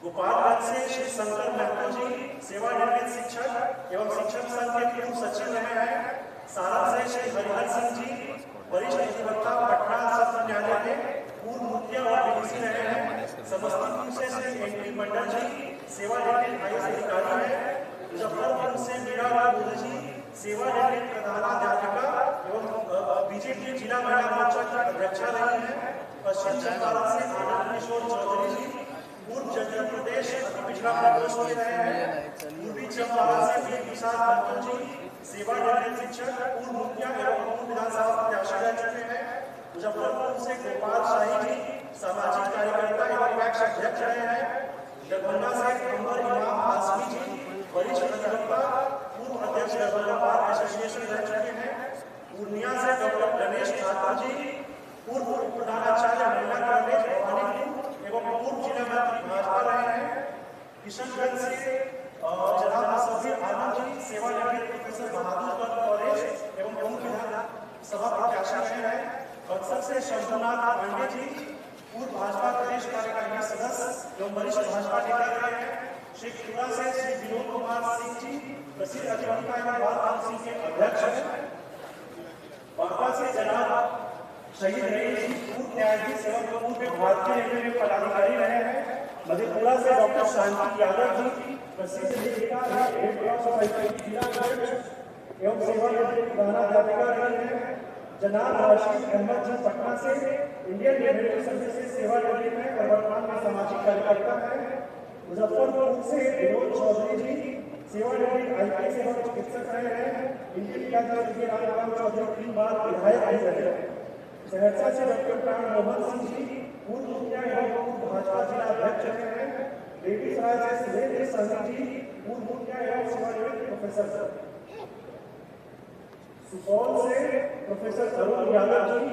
Speaker 7: गोपालगंज से श्री शंकर महतो जी सेवानिवृत्त शिक्षक एवं शिक्षक संघ के पूर्व सचिव रहे हैं। सारण से श्री हरिहर सिंह जी वरिष्ठ अधिवक्ता पटना सत्र न्यायालय में पूर्व मुखिया और डीसी रहे हैं। समस्तीपुर से श्री NP मंडल जी सेवानिवृत्त IAS अधिकारी हैं। मुजफ्फरपुर से मीरा मुखर्जी सेवानिवृत्त प्रधानाध्यापिका एवं बीजेपी जिला महिला मोर्चा की अध्यक्षा रही हैं। पश्चिम चंपारण से आनंद किशोर चौधरी जी पूर्व जदयू प्रदेश अति पिछड़ा प्रकोष्ठ में रहे हैं। पूर्वी चंपारण से वीर प्रसाद महतो जी सेवानिवृत्त शिक्षक पूर्व मुखिया एवं पूर्व विधानसभा प्रत्याशी रह चुके हैं। मुजफ्फरपुर से गोपाल शाही जी सामाजिक कार्यकर्ता एवं पैक्स अध्यक्ष रहे हैं। दरभंगा से अंबर इमाम हाशमी जी वरिष्ठ अधिवक्ता पूर्व अध्यक्ष दरभंगा बार एसोसिएशन रह चुके हैं। पूर्णिया से डॉक्टर गणेश ठाकुर जी पूर्व प्रधानाचार्य महिला कॉलेज भवानीपुर एवं पूर्व जिला मंत्री भाजपा रहे हैं। किशनगंज से जनाब मुसफिर आलम जी सेवानिवृत्त प्रोफेसर बहादुर कॉलेज एवं पूर्व विधानसभा प्रत्याशी रहे हैं। बक्सर से शंभुनाथ पांडे जी पूर्व भाजपा प्रदेश कार्यकारिणी सदस्य एवं वरिष्ठ भाजपा नेता रहे हैं। शेखपुरा से श्री विनोद कुमार सिंह जी प्रसिद्ध अधिवक्ता एवं बार काउंसिल के अध्यक्ष हैं। बांका से जनाब शहीद रहीम जी पूर्व न्यायाधीश एवं पूर्व भारतीय रेलवे में पदाधिकारी रहे हैं। मधेपुरा से डॉक्टर शांति यादव जी प्रसिद्ध लेखिका रेड क्रॉस सोसाइटी की जिला अध्यक्ष एवं सेवानिवृत्त प्रधानाध्यापिका रही हैं। जनाब रशीद अहमद जी पटना से इंडियन रेलवे सर्विस से सेवानिवृत्त हैं और वर्तमान में सामाजिक कार्यकर्ता हैं। मुजफ्फरपुर से विनोद चौधरी जी सेवानिवृत्त IPS एवं चिकित्सक रहे हैं। इनके पिताजी राम चौधरी 3 बार विधायक रहे हैं। सहरसा से डॉक्टर प्राण मोहन सिंह जी पूर्व मुखिया एवं पूर्व भाजपा जिला अध्यक्ष रहे हैं। बेगूसराय से सुरेंद्र साहनी जी पूर्व मुखिया एवं सेवानिवृत्त प्रोफेसर। सुपौल से प्रोफेसर तरुण यादव जी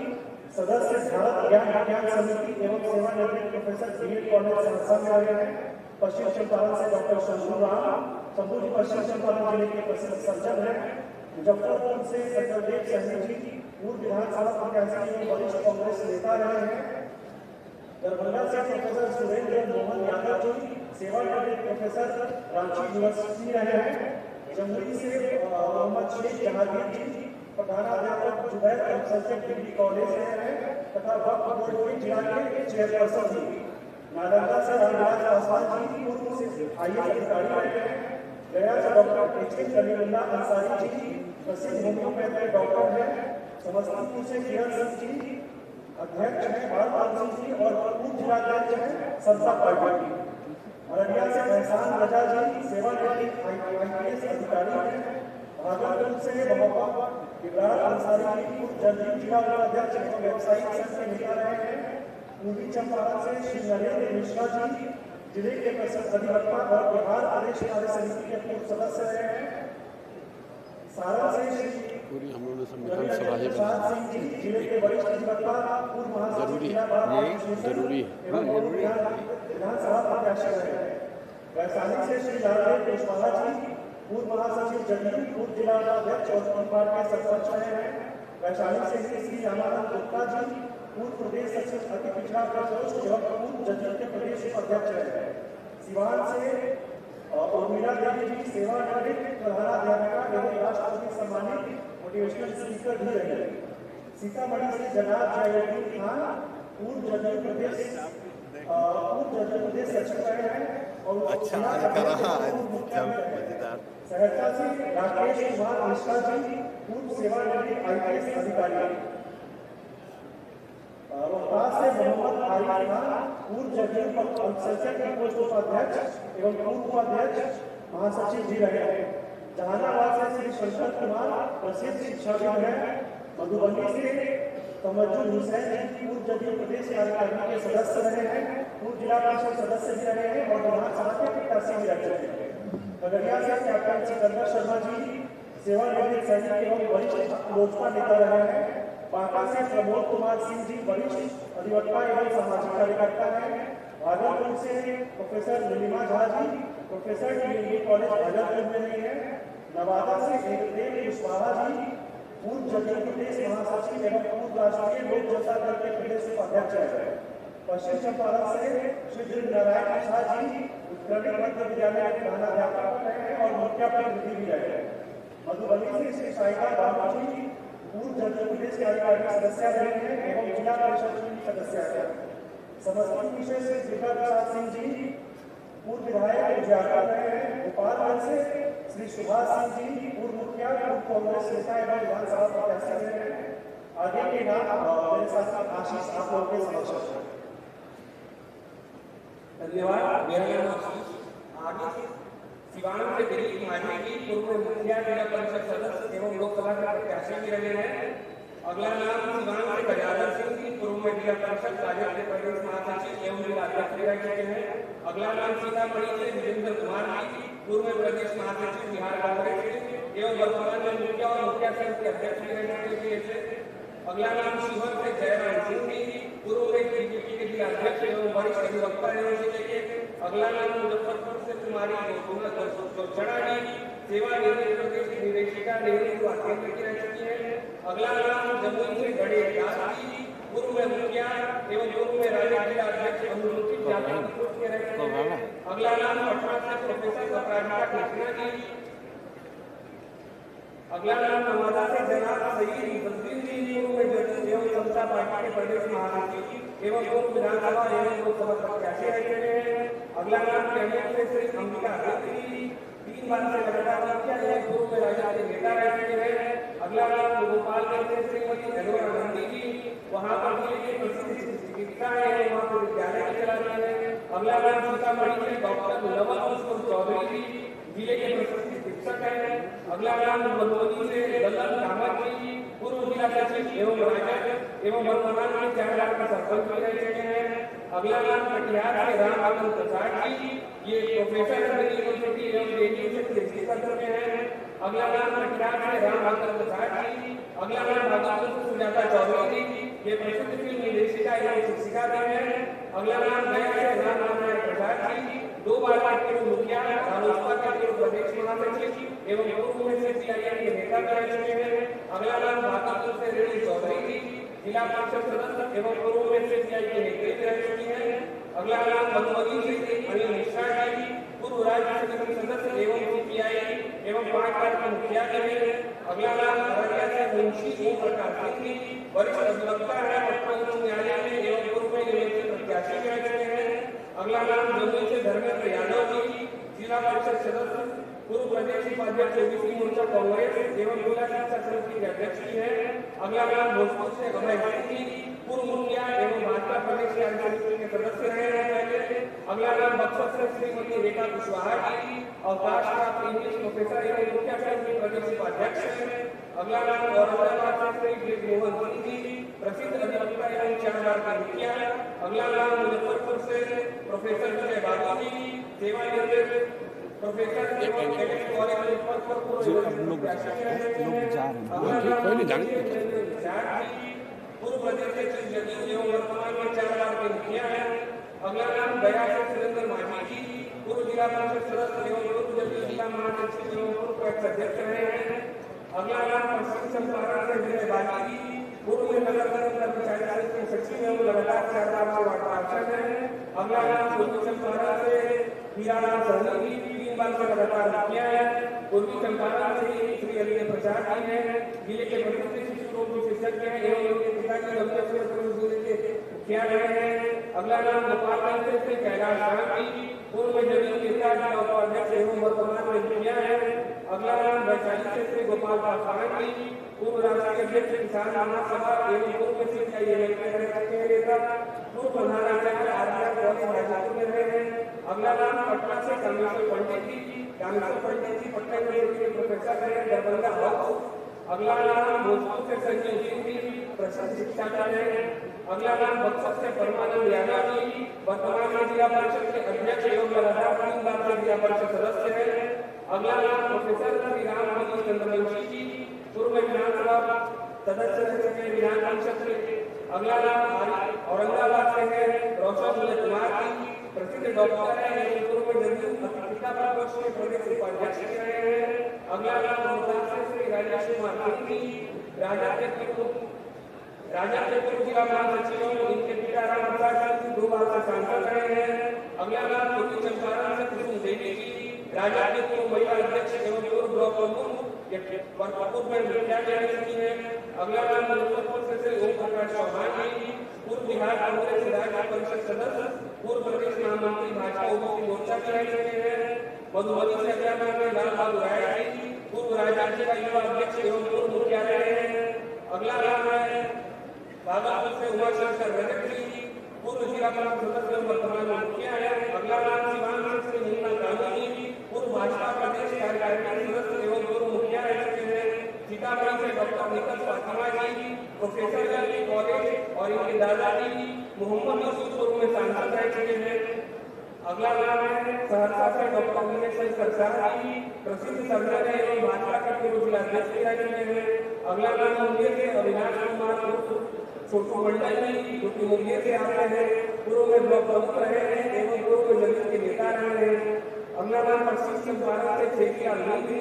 Speaker 7: सदस्य भारत ज्ञान विज्ञान समिति एवं सेवानिवृत्त प्रोफेसर BEd कॉलेज सहरसा में रहे हैं। पश्चिम चंपारण से डॉक्टर शंभू जी पश्चिम चंपारण जिले के प्रसिद्ध सर्जन हैं। मुजफ्फरपुर से सत्यदेव सहनी जी पूर्व विधानसभा प्रत्याशी एवं वरिष्ठ कांग्रेस नेता रहे हैं। दरभंगा से प्रोफेसर सुरेंद्र मोहन यादव जी सेवानिवृत्त प्रोफेसर रांची यूनिवर्सिटी रहे हैं। जमुई से मोहम्मद शेख जहांगीर जी प्रधानाध्यापक जुबैर कंसल्टेंट डिग्री कॉलेज रहे हैं तथा वक्फ बोर्ड के जिला के चेयरपर्सन जी। नालंदा से रामराज पासवान जी पूर्व से IAS अधिकारी रहे हैं। गया से डॉक्टर HK कलीमुल्लाह अंसारी जी प्रसिद्ध होम्योपैथ डॉक्टर हैं। समस्तीपुर से किरण सिंह जी अध्यक्ष हैं बार काउंसिल जी और पूर्व जिलाध्यक्ष हैं संस्था पार्टी। अररिया से एहसान रजा जी सेवानिवृत्त IPS अधिकारी हैं। भागलपुर से मोहम्मद इब्राहिम अंसारी जी पूर्व जदयू जिला उपाध्यक्ष एवं व्यावसायिक संघ के नेता रहे हैं। पूर्वी चंपारण से श्री नरेंद्र मिश्रा जी जिले के प्रसिद्ध अधिवक्ता और बिहार प्रदेश कार्य समिति के पूर्व सदस्य रहे हैं। सारण से श्री
Speaker 14: पूरी हम लोगों ने संविधान सभा ही बना
Speaker 7: सिंह जी जिले के वरिष्ठ अधिवक्ता पूर्व महासचिव जिला बार
Speaker 14: जरूरी है
Speaker 7: विधानसभा प्रत्याशी रहे हैं। वैशाली से श्री लालदेव कुशवाहा जी पूर्व महासचिव जदयू पूर्व जिला अध्यक्ष और परिवार के सरपंच रहे हैं। वैशाली से श्री रामानंद गुप्ता जी पूर्व प्रदेश सचिव अति पिछड़ा प्रकोष्ठ एवं पूर्व जदयू के प्रदेश अध्यक्ष रहे हैं। सिवान से उर्मिला देवी जी सेवानिवृत्त प्रधानाध्यापिका एवं राष्ट्रपति सम्मानित मोटिवेशनल स्पीकर भी रहे हैं। सीतामढ़ी से जनाब जयउद्दीन खान पूर्व जदयू प्रदेश सचिव रहे हैं और सहरसा से राकेश कुमार मिश्रा जी पूर्व सेवानिवृत्त IPS अधिकारी। रोहतास से मोहम्मद आरिफ खान पूर्व जदयू अल्पसंख्यक प्रकोष्ठ उपाध्यक्ष एवं पूर्व उपाध्यक्ष महासचिव भी रहे हैं। जहानाबाद से श्री शंकर कुमार प्रसिद्ध शिक्षाविद हैं। मधुबनी से
Speaker 15: तमज्जुद हुसैन जी पूर्व जदयू प्रदेश कार्यकारिणी के सदस्य रहे हैं, पूर्व जिला परिषद सदस्य भी रहे हैं और विधानसभा के प्रत्याशी भी रह चुके हैं। खगड़िया से कैप्टन सिकंदर शर्मा जी सेवानिवृत्त सैनिक एवं वरिष्ठ लोजपा नेता रहे हैं। बांका से प्रमोद कुमार सिंह जी वरिष्ठ अधिवक्ता एवं सामाजिक कार्यकर्ता हैं। भागलपुर से professor Nilima Jha ji professor TMB college Bhagalpur में रहे हैं। नवादा से एकदेव कुशवाहा जी पूर्व जदयू प्रदेश महासचिव एवं पूर्व राष्ट्रीय लोक जनता दल के प्रदेश उपाध्यक्ष हैं। पश्चिम चंपारण से श्री दिल नारायण झा जी उत्कर्णी मध्य विद्यालय के प्रधानाध्यापक रहे हैं और मुखिया प्रतिनिधि भी रहे हैं। मधुबनी से श्री साहिबा बाबू जी पूर्व जदयू प्रदेश कार्यकारिणी सदस्य रहे हैं एवं जिला परिषद के सदस्य हैं। समस्तीपुर से श्री दुर्गा प्रसाद सिंह जी पूर्व विधायक उजागर रहे हैं। गोपालगंज से श्री सुभाष सिंह जी पूर्व मुखिया पूर्व कांग्रेस नेता एवं विधानसभा प्रत्याशी रहे हैं। आगे के नाम मेरे साथ आशीष आप लोगों के समक्ष है।
Speaker 16: धन्यवाद। मेरा नाम आशीष आगे सिवान से दिलीप माझी जी पूर्व मुखिया जिला परिषद सदस्य एवं लोकसभा के प्रत्याशी भी रहे हैं। अगला नाम सिवान से गजानन सिंह जी पूर्व में जिला परिषद राजद के प्रदेश महासचिव एवं जिला अध्यक्ष रह चुके हैं। अगला नाम सीतामढ़ी से वीरेंद्र कुमार जी पूर्व में प्रदेश महासचिव बिहार कांग्रेस के एवं वर्तमान में मुखिया और मुखिया संघ के अध्यक्ष भी रह चुके हैं। अगला नाम शिवहर से जयराम सिंह जी पूर्व में बीजेपी के जिला अध्यक्ष एवं वरिष्ठ अधिवक्ता रह चुके हैं। अगला नाम मुजफ्फरपुर से कुमारी चौचड़ा जी सेवानिवृत्त प्रदेश की निदेशिका नेहरू युवा केंद्र की रह चुकी है। अगला नाम जमुई से गणेश दास जी पूर्व में मुखिया एवं पूर्व में राज्य जिला अध्यक्ष अनुसूचित जाति के रह चुके हैं। अगला नाम पटना से प्रोफेसर अपराजिता कृष्णा जी। अगला नाम नवादा से जनाब सईद बद्रीन जी पूर्व में जदयू एवं समता पार्टी के प्रदेश महासचिव एवं पूर्व विधानसभा एवं लोकसभा प्रत्याशी रह चुके हैं। अगला नाम कैंडिडेट से श्री अंबिका जी 3 बार से लगातार मुखिया एवं पूर्व में राज्य के नेता रह चुके हैं। अगला नाम गोपालगंज से श्रीमती एलोरा गांधी जी वहां पर जिले के प्रसिद्ध चिकित्सा है वहां पर विद्यालय चला रहे हैं। अगला नाम सीतामढ़ी से डॉक्टर लवन कुमार चौधरी जी जिले के प्रसिद्ध शिक्षक हैं। अगला नाम मधुबनी से दलन कामत जी पूर्व जिला सचिव एवं राजद एवं वर्तमान में 4 बार के सरपंच भी रह चुके हैं। अगला नाम कटिहार से राम आनंद प्रसाद जी ये प्रोफेसर यूनिवर्सिटी एवं जेएनयू से पीएचडी कर चुके हैं। अगला नाम कटिहार से राम आनंद प्रसाद जी। अगला नाम भागलपुर से सुजाता चौधरी जी ये प्रसिद्ध फिल्म निर्देशिका एवं शिक्षिका भी हैं। अगला नाम गया से राम नारायण प्रसाद जी 2 बार के पूर्व मुखिया रालोसपा के पूर्व प्रदेश महासचिव एवं पूर्व में से सीआईएम के नेता भी रह चुके हैं। अगला नाम भागलपुर से रेणु चौधरी जी जिला परिषद सदस्य एवं पूर्व में से सीआई के नेता भी रह चुके हैं। अगला नाम मधुबनी से अनिल मिश्रा जी पूर्व राज्य समिति सदस्य एवं सीपीआई एवं 5 बार के मुखिया भी हैं। अगला नाम अररिया से मुंशी ओम प्रकाश सिंह जी वरिष्ठ अधिवक्ता है पटना उच्च न्यायालय में एवं पूर्व में यूनिवर्सिटी प्रत्याशी भी रह चुके हैं। अगला नाम जमुई से धर्मेंद्र यादव जी जिला परिषद सदस्य पूर्व प्रदेश उपाध्यक्ष ओबीसी मोर्चा कांग्रेस एवं जिला शिक्षा समिति के अध्यक्ष भी हैं। अगला नाम भोजपुर से अभय सिंह जी पूर्व मुखिया एवं भाजपा प्रदेश कार्यसमिति के सदस्य रहे हैं। अगला नाम बक्सर से श्रीमती रेखा कुशवाहा जी अवकाश प्राप्त इंग्लिश प्रोफेसर एवं मुखिया संघ के प्रदेश उपाध्यक्ष हैं। अगला नाम औरंगाबाद से श्री मोहन सिंह जी प्रसिद्ध अधिवक्ता एवं 4 बार के मुखिया। अगला नाम मुजफ्फरपुर से प्रोफेसर विजय बाबू जी सेवानिवृत्त प्रोफेसर एवं एमएस कॉलेज मुजफ्फरपुर
Speaker 14: जो हम लोग जा रहे हैं
Speaker 16: पूर्व प्रदेश के चीफ जस्टिस एवं वर्तमान में 4 बार के मुखिया हैं। अगला नाम गया से सुरेंद्र माझी जी पूर्व जिला परिषद सदस्य एवं पूर्व जदयू जिला महासचिव एवं पूर्व अध्यक्ष रहे हैं। अगला नाम पश्चिम चंपारण से विजय बाजी जी पूर्व में नगर निगम कर्मचारी संघ के सचिव एवं लगातार 4 बार के वार्ड पार्षद हैं। अगला नाम पूर्वी चंपारण से हीरालाल सहनी जी 3 बार से लगातार मुखिया है। पूर्वी चंपारण से श्री अली प्रसाद जी हैं जिले के प्रसिद्ध शिशु रोग विशेषज्ञ हैं एवं उनके पिता की लंबे समय तक जिले के मुखिया रहे हैं। अगला नाम गोपालगंज से कैलाश राम जी पूर्व में जदयू नेता जिला उपाध्यक्ष एवं वर्तमान में मुखिया है। अगला नाम वैशाली से श्री गोपाल पासवान जी पूर्व राष्ट्रीय अध्यक्ष किसान महासभा एवं पूर्व में सीपीआई के नेता पूर्व प्रधानाचार्य आरआर कॉलेज राजस्थान में रहे हैं। अगला नाम पटना से कामेश्वर पंडित जी पटना यूनिवर्सिटी के प्रोफेसर रहे दरभंगा हाउस। अगला नाम भोजपुर से संजय सिंह जी परिषद शिक्षा रहे। अगला नाम बक्सर से परमानंद यादव जी, वर्तमान में जिला परिषद के अध्यक्ष एवं लगातार 3 बार से जिला परिषद सदस्य है। अगला नाम प्रोफेसर श्री राम चंद्रवंशी जी, पूर्व विधानसभा सदस्य रह चुके हैं विधान परिषद के। अगला नाम औरंगाबाद से है रोशन कुमार जी, प्रसिद्ध डॉक्टर है, पूर्व जदयू पत्रिका पक्ष के प्रदेश उपाध्यक्ष रहे हैं। अगला नाम रोहतास से श्री राजेश कुमार सिंह जी, राजा के पूर्व जिला महासचिव, इनके पिता राम प्रसाद सिंह 2 बार से सांसद रहे हैं। अगला नाम पूर्वी चंपारण से कुसुम देवी जी, राजा के पूर्व महिला अध्यक्ष एवं पूर्व ब्लॉक प्रमुख, पूर्व में मुख्यालय रह चुकी है। अगला नाम मुजफ्फरपुर से ओम प्रकाश चौहान जी, पूर्व बिहार कांग्रेस राज्य परिषद सदस्य, पूर्व प्रदेश महामंत्री भाजपा ओबीसी मोर्चा के रह चुके हैं। मधुबनी से अगला नाम है लाल बाबू राय जी, पूर्व राज्य का युवा अध्यक्ष एवं पूर्व मुख्यालय है। अगला नाम है भागलपुर से उमाशंकर रजक जी, पूर्व जिला परिषद सदस्य एवं वर्तमान मुखिया है। अगला नाम सिवान से श्री नीलम कानू जी, पूर्व भाजपा प्रदेश कार्यकारिणी सदस्य एवं पूर्व मुखिया रह चुके हैं। सीतामढ़ी से डॉक्टर निकल फातिमा जी, प्रोफेसर जी कॉलेज और इनके दादाजी मोहम्मद यूसुफ पूर्व में सांसद रह चुके हैं। अगला नाम है सहरसा से डॉक्टर विनय शंकर शाह जी, प्रसिद्ध सर्जन एवं भाजपा के पूर्व जिलाध्यक्ष रह चुके हैं। अगला नाम मुंगेर से अविनाश कुमार छोटू मंडल जी, जो कि मुंगेर से आते हैं, पूर्व में ब्लॉक प्रमुख रहे हैं एवं पूर्व जदयू के नेता रहे हैं। अगला नाम पश्चिम चंपारण से छेतियाल जी,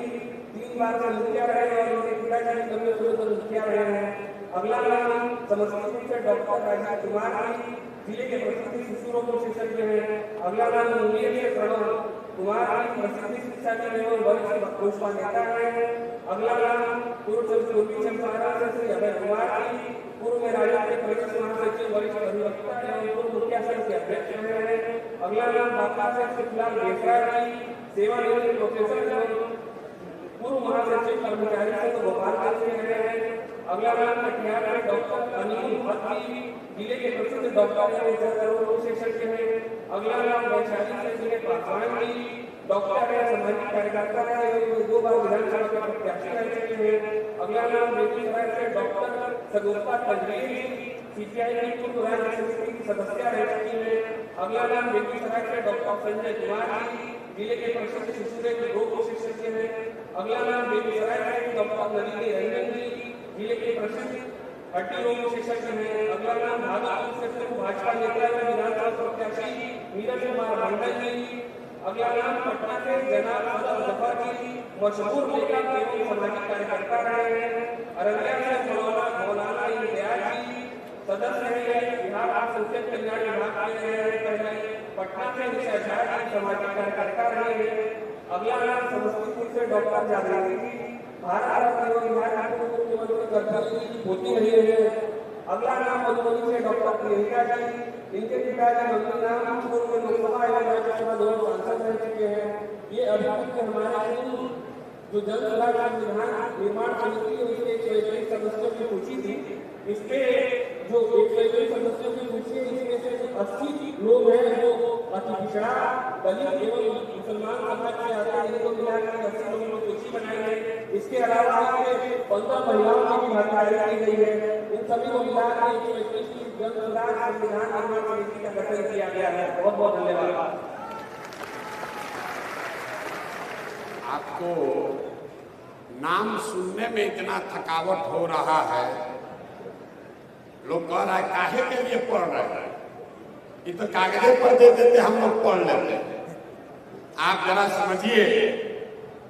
Speaker 16: 3 बार से मुखिया रहे और उनके पिताजी कभी मुखिया रहे हैं। अगला नाम समस्तीपुर से डॉक्टर राजीव कुमार जी, जिले के प्रसिद्ध शिशु रोग विशेषज्ञ हैं। अगला नाम मुंगेर से प्रणव कुमार जी, प्रसिद्ध शिक्षाविद एवं वरिष्ठ भाजपा नेता हैं। अगला नाम पूर्वी चंपारण से श्री अभय कुमार जी, पूर्व में राज्य के प्रदेश महासचिव वरिष्ठ अधिवक्ता एवं पूर्व मुखिया संघ के अध्यक्ष रहे हैं। अगला नाम बांका से शिवलाल बेसरा जी, सेवानिवृत्त प्रोफेसर एवं पूर्व महासचिव कर्मचारी संघ गोपालगंज के रहे हैं। अगला नाम कटिहार में डॉक्टर अनिल भट्ट जी, जिले के प्रसिद्ध डॉक्टर एवं जर्नल विशेषज्ञ हैं। अगला नाम वैशाली से जिले पासवान जी, डॉक्टर है, सामाजिक कार्यकर्ता है एवं 2 बार विधानसभा के प्रत्याशी रह चुके हैं। अगला नाम बेगूसराय से डॉक्टर सगुफ्ता तंजीर जी, सीपीआई की पूर्व राज्य समिति की सदस्य रह चुकी हैं। अगला नाम बेगूसराय से डॉक्टर संजय कुमार जी, जिले के प्रसिद्ध शिशु रोग विशेषज्ञ हैं। अगला नाम बेगूसराय से डॉक्टर नलिनी रंजन जी, जिले के प्रसिद्ध हड्डी रोग विशेषज्ञ हैं। अगला नाम भागलपुर से पूर्व भाजपा नेता एवं विधानसभा प्रत्याशी नीरज कुमार मंडल जी। अगला नाम पटना से जनाब सदर जफर जी, मशहूर लेखक एवं सामाजिक कार्यकर्ता रहे हैं। अररिया से मौलाना इम्तियाज जी, सदस्य हैं बिहार संसद कल्याण विभाग के रहे हैं। पटना से निशा झा जी, सामाजिक कार्यकर्ता रहे हैं। अगला नाम समस्तीपुर से डॉक्टर जागृति जी, भारत रत्न एवं बिहार के मुख्यमंत्री गडकरी जी की पोती रही है। अगला नाम मधुबनी से डॉक्टर प्रियंका जी, इनके पिताजी मंत्री नाम पूर्व में लोकसभा एवं राज्यसभा दोनों सांसद रह चुके हैं। ये अभी तक के हमारे जो जन सुधार संविधान निर्माण समिति है उसके 121 सदस्यों की सूची थी। इसपे जो 121 सदस्यों की सूची है इसमें से 80 लोग हैं जो अति पिछड़ा दलित एवं मुसलमान समाज से आते हैं, इनको मिला कर 80 लोगों की सूची बनाई है। इसके अलावा 15 महिलाओं की भी भागीदारी की गई है। इन सभी को मिलाकर 121 की जन सुधार संविधान निर्माण समिति का गठन किया गया है। बहुत बहुत धन्यवाद।
Speaker 1: आपको नाम सुनने में इतना थकावट हो रहा है, लोग कह रहा है काहे के लिए पढ़ रहे हैं, ये तो कागजे पर दे देते हम लोग पढ़ लेते। आप जरा समझिए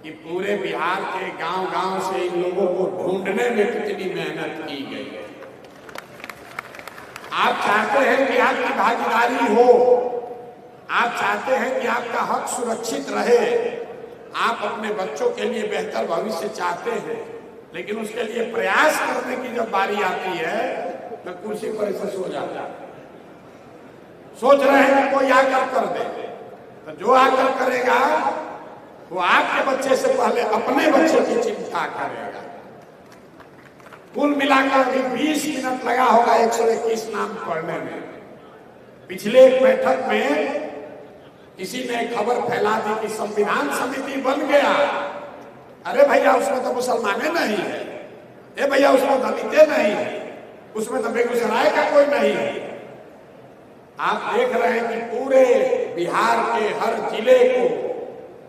Speaker 1: कि पूरे बिहार के गांव-गांव से इन लोगों को ढूंढने में कितनी मेहनत की गई है। आप चाहते हैं कि आपकी भागीदारी हो, आप चाहते हैं कि आपका हक सुरक्षित रहे, आप अपने बच्चों के लिए बेहतर भविष्य चाहते हैं, लेकिन उसके लिए प्रयास करने की जब बारी आती है तो कुर्सी पर ऐसे सो जाता है। सोच रहे हैं कि कोई आकर कर दे, तो जो आकर करेगा वो आपके बच्चे से पहले अपने बच्चे की चिंता करेगा। कुल मिलाकर भी 20 मिनट लगा होगा 121 नाम पढ़ने में। पिछले एक बैठक में किसी ने खबर फैला दी कि संविधान समिति बन गया। अरे भैया उसमें तो मुसलमाने नहीं है, ए भैया उसमें दलितें नहीं है, उसमें तो बेगूसराय का कोई नहीं है। आप देख रहे हैं कि पूरे बिहार के हर जिले को,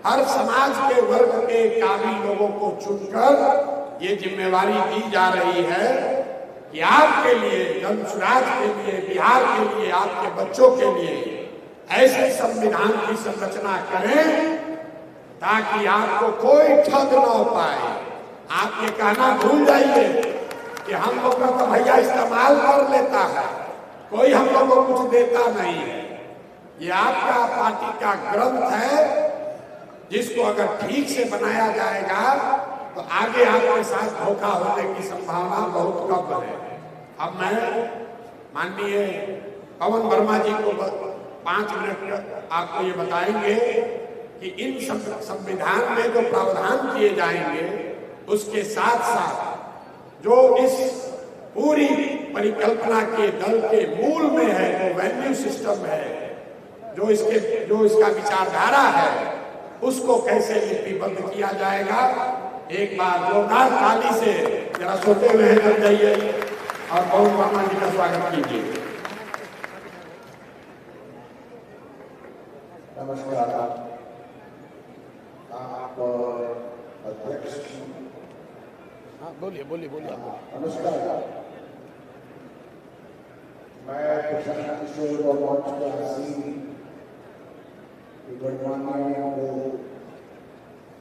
Speaker 1: हर समाज के वर्ग के काबिल लोगों को चुनकर ये जिम्मेवारी दी जा रही है कि आपके लिए, जन स्वराज के लिए, बिहार के लिए, आपके बच्चों के लिए ऐसे संविधान की संरचना करें ताकि आपको कोई ठग न पाए। आप ये कहना भूल जाइए कि हम लोग का तो भैया इस्तेमाल कर लेता है, कोई हम लोग को कुछ देता नहीं है। ये आपका पार्टी का ग्रंथ है जिसको अगर ठीक से बनाया जाएगा तो आगे आपके साथ धोखा होने की संभावना बहुत कम है। अब मैं माननीय पवन वर्मा जी को 5 मिनट आपको ये बताएंगे कि इन संविधान में जो प्रावधान किए जाएंगे उसके साथ साथ जो इस पूरी परिकल्पना के दल के मूल में है, जो वैल्यू सिस्टम है, जो इसका विचारधारा है, उसको कैसे लिपिबद्ध किया जाएगा। एक बार जोरदार ताली से जरा सोते हुए जब जाइए और पवन वर्मा जी का स्वागत कीजिए।
Speaker 6: नमस्कार। आप अध्यक्ष,
Speaker 1: बोलिए बोलिए बोलिए।
Speaker 6: नमस्कार। मैं प्रशांत किशोर और मंच के हसीन गणमान्यों को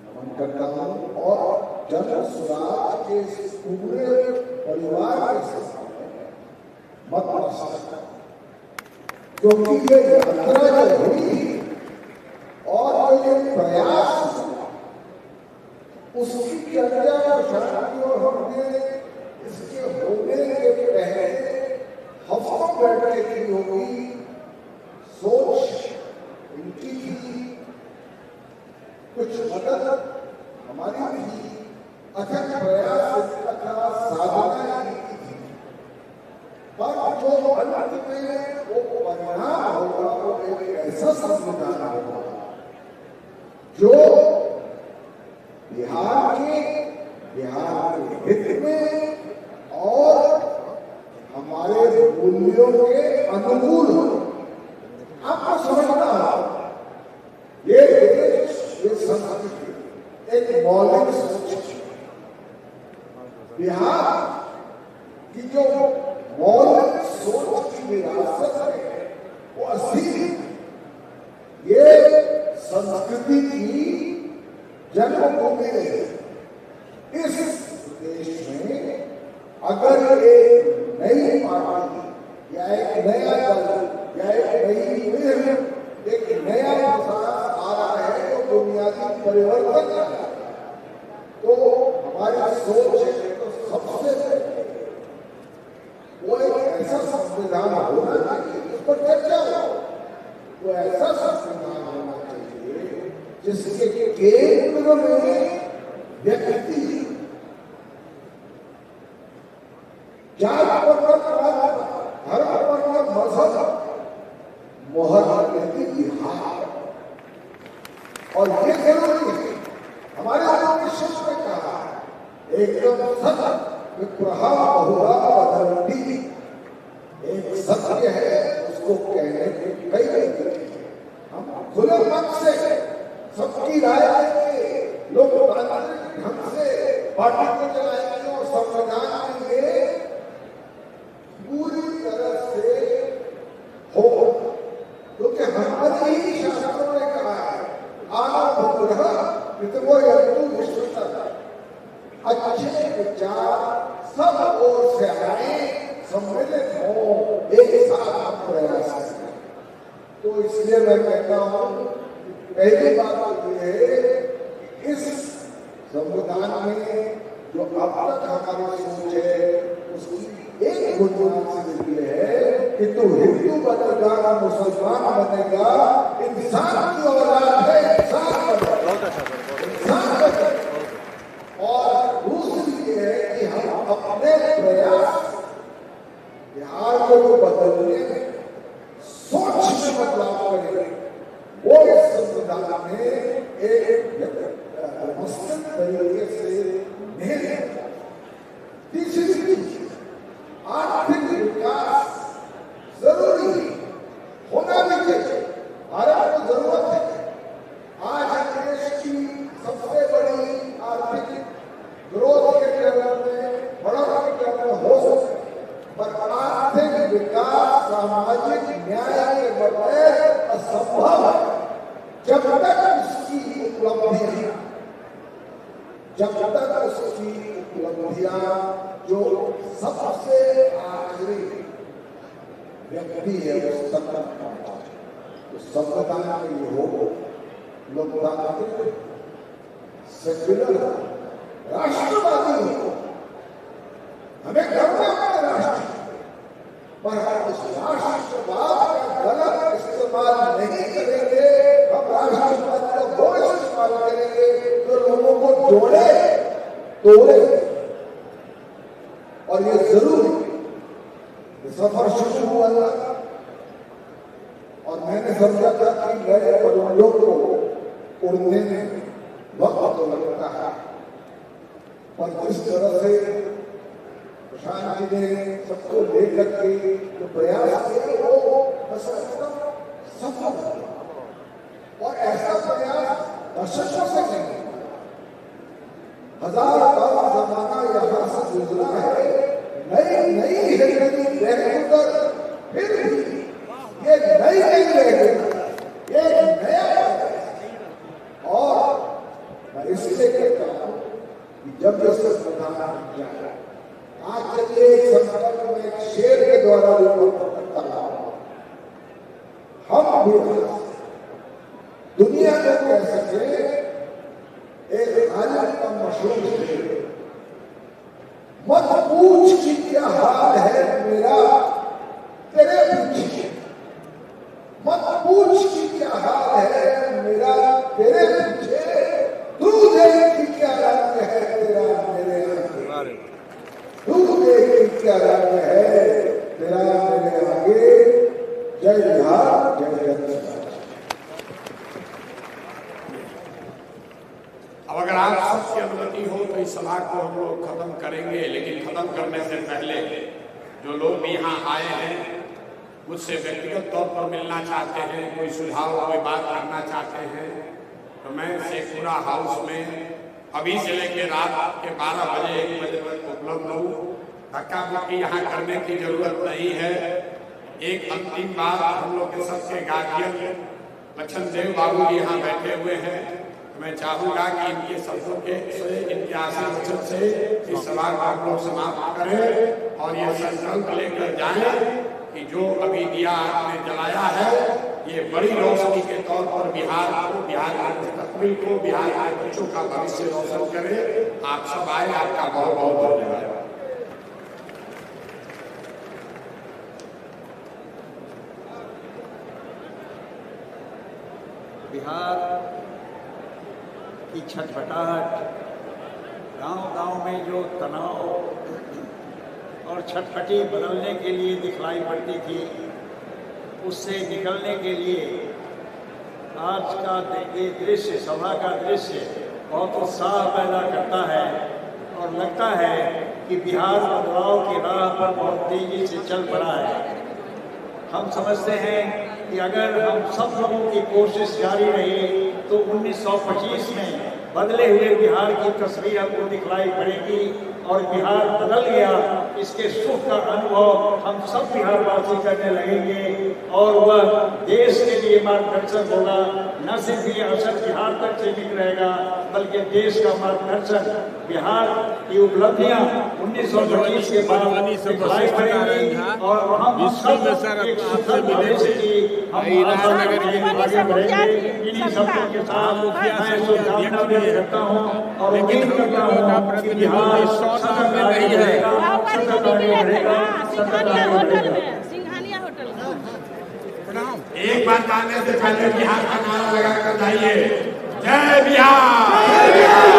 Speaker 6: नमन करता हूँ और जन स्वराज के पूरे परिवार के सामने मत सकता, क्योंकि ये यात्रा जो हुई और जो ये प्रयास उसकी चर्चा प्रशांत और हमने इसके होने के पहले हफ्तों बैठ के की होगी, सोच इनकी थी, कुछ मदद हमारी थी, अथक प्रयास तथा साधना की थी, पर जो अंत में वो परिणाम होगा वो एक ऐसा संविधान होगा जो बिहार के हित में और हमारे मूल्यों के अनुकूल हो। आपको समझना हो ये देश, ये संस्कृति एक मौलिक सोच है। बिहार की जो मौलिक सोच की विरासत है वो असीम, ये संस्कृति की जन्मभूमि है। इस देश में अगर एक नई पार्टी या एक नया दल या एक नई पीढ़ी, एक नया विकास आ रहा है तो बुनियादी परिवर्तन आ रहा है, तो हमारी सोच है तो सबसे वो एक ऐसा संविधान होना चाहिए, उस पर चर्चा हो, वो ऐसा संविधान होना चाहिए जिसके केंद्र में व्यक्ति, जात पर धर्म पर मजहब मोहर व्यक्ति बिहार, और ये जरूरी है। हमारे लोगों ने शब्द में कहा एकदम सत्य प्रहा बहुरा बदलती, एक सत्य है उसको कहने के कई तरीके हैं। हम खुले मन से सबकी राय लेंगे, लोकतांत्रिक ढंग से पार्टी को चलाएंगे और संविधान में पूरी तरह से हो, क्योंकि हमारे ही शास्त्रों ने कहा है अच्छे विचार सब ओर से आए, सम्मिलित हो, एक साथ प्रयास करें। तो इसलिए मैं कहता हूँ पहली बात ये है कि इस संविधान में जो अब तक हमारी सोच है उसकी एक बुनियाद से ये है कि तू हिंदू बनेगा, मुसलमान बनेगा, इंसान की औलाद है, इंसान बनेगा। और दूसरी ये है कि हम अपने प्रयास बिहार को जो बदलने में सोच में बदलाव करें, वो इस संविधान में एक व्यवस्थित तरीके से नहीं। तीसरी आर्थिक
Speaker 17: आर्थिक विकास, सामाजिक न्याय के बगैर असंभव है। जब तक इसकी उपलब्धियां जो सबसे आखिरी व्यक्ति है उस तक पहुंचा, तो संविधान में ये हो, लोकतांत्रिक, सेक्युलर, राष्ट्रवादी हो, हमें गर्व है अपने राष्ट्र पर। हम इस राष्ट्रवाद का गलत इस्तेमाल नहीं करेंगे। हम राष्ट्रवाद का वो इस्तेमाल करेंगे जो लोगों को जोड़े, तोड़े। और ये जरूर सफर शुरू हुआ था और मैंने समझा था कि नए परिवारों को उड़ने में वक्त तो लगता है, पर जिस तरह से प्रशांत जी ने सबको लेकर के जो प्रयास किए वो सफल हुआ। और ऐसा प्रयास दशकों से नहीं, हजार साल जमाना यहाँ से गुजरा है, नई नई जिंदगी रहकर फिर भी ये नई ये नया। और मैं इसलिए कहता हूँ कि जब जैसे प्रधान जाए, आज चलिए एक संकल्प में एक शेर के द्वारा करता हम भी दुनिया को कह सके एक आलिम का मशहूर शेर, मत पूछ कि क्या हाल है मेरा तेरे पीछे, मत पूछ कि क्या हाल है मेरा तेरे पीछे, तू देख कि क्या रंग है तेरा मेरे आगे, तू देख कि क्या रंग है तेरा मेरे आगे। जय बिहार, जय जगत।
Speaker 1: अब अगर आप सबकी अनुमति हो तो इस सभा को हम लोग खत्म करेंगे, लेकिन खत्म करने से पहले जो लोग भी यहाँ आए हैं मुझसे व्यक्तिगत तौर पर मिलना चाहते हैं, कोई सुझाव, कोई बात करना चाहते हैं, तो मैं शेखपुरा हाउस में अभी से लेकर रात के 12 बजे 1 बजे तक उपलब्ध हूँ। धक्का मुक्की यहाँ करने की जरूरत नहीं है। एक अंतिम बात, हम लोग के सबके गार्जियन लक्ष्मण देव बाबू जी यहाँ बैठे हुए हैं, मैं चाहूंगा कि इनके शब्दों के से, इनके आशीर्वचन से इस सभा को हम लोग समाप्त करें और ये संकल्प लेकर जाएं कि जो अभी दिया आपने जलाया है ये बड़ी रोशनी के तौर पर बिहार को, बिहार के मुस्तकबिल को, बिहार के बच्चों का भविष्य रोशन करे। आप सब आए, आपका बहुत बहुत धन्यवाद।
Speaker 18: बिहार की छटपटाहट, गांव-गांव में जो तनाव और छटपटी बदलने के लिए दिखलाई पड़ती थी, उससे निकलने के लिए आज का ये दृश्य, सभा का दृश्य बहुत उत्साह पैदा करता है और लगता है कि बिहार बदलाव की राह पर बहुत तेजी से चल पड़ा है। हम समझते हैं कि अगर हम सब लोगों की कोशिश जारी रही तो 1925 में बदले हुए बिहार की तस्वीर हमको दिखलाई पड़ेगी और बिहार बदल गया, इसके सुख का अनुभव हम सब बिहारवासी करने लगेंगे और वह देश के लिए मार्गदर्शन होगा। न सिर्फ ये असर बिहार तक सीमित रहेगा बल्कि देश का मार्गदर्शन, बिहार की उपलब्धियां 1925 के बाद दिखलाई पड़ेंगी और हम सब एक सुखद भविष्य की हम आशा आगे बढ़ेंगे। इन्हीं सबको के साथ मैं शुभकामना व्यक्त करता हूँ और उम्मीद करता हूँ कि बिहार सतत आगे बढ़ेगा, सतत आगे बढ़ेगा, सतत आगे बढ़ेगा।
Speaker 1: एक बार जाने से पहले बिहार का नारा लगाकर जाइए, जय बिहार।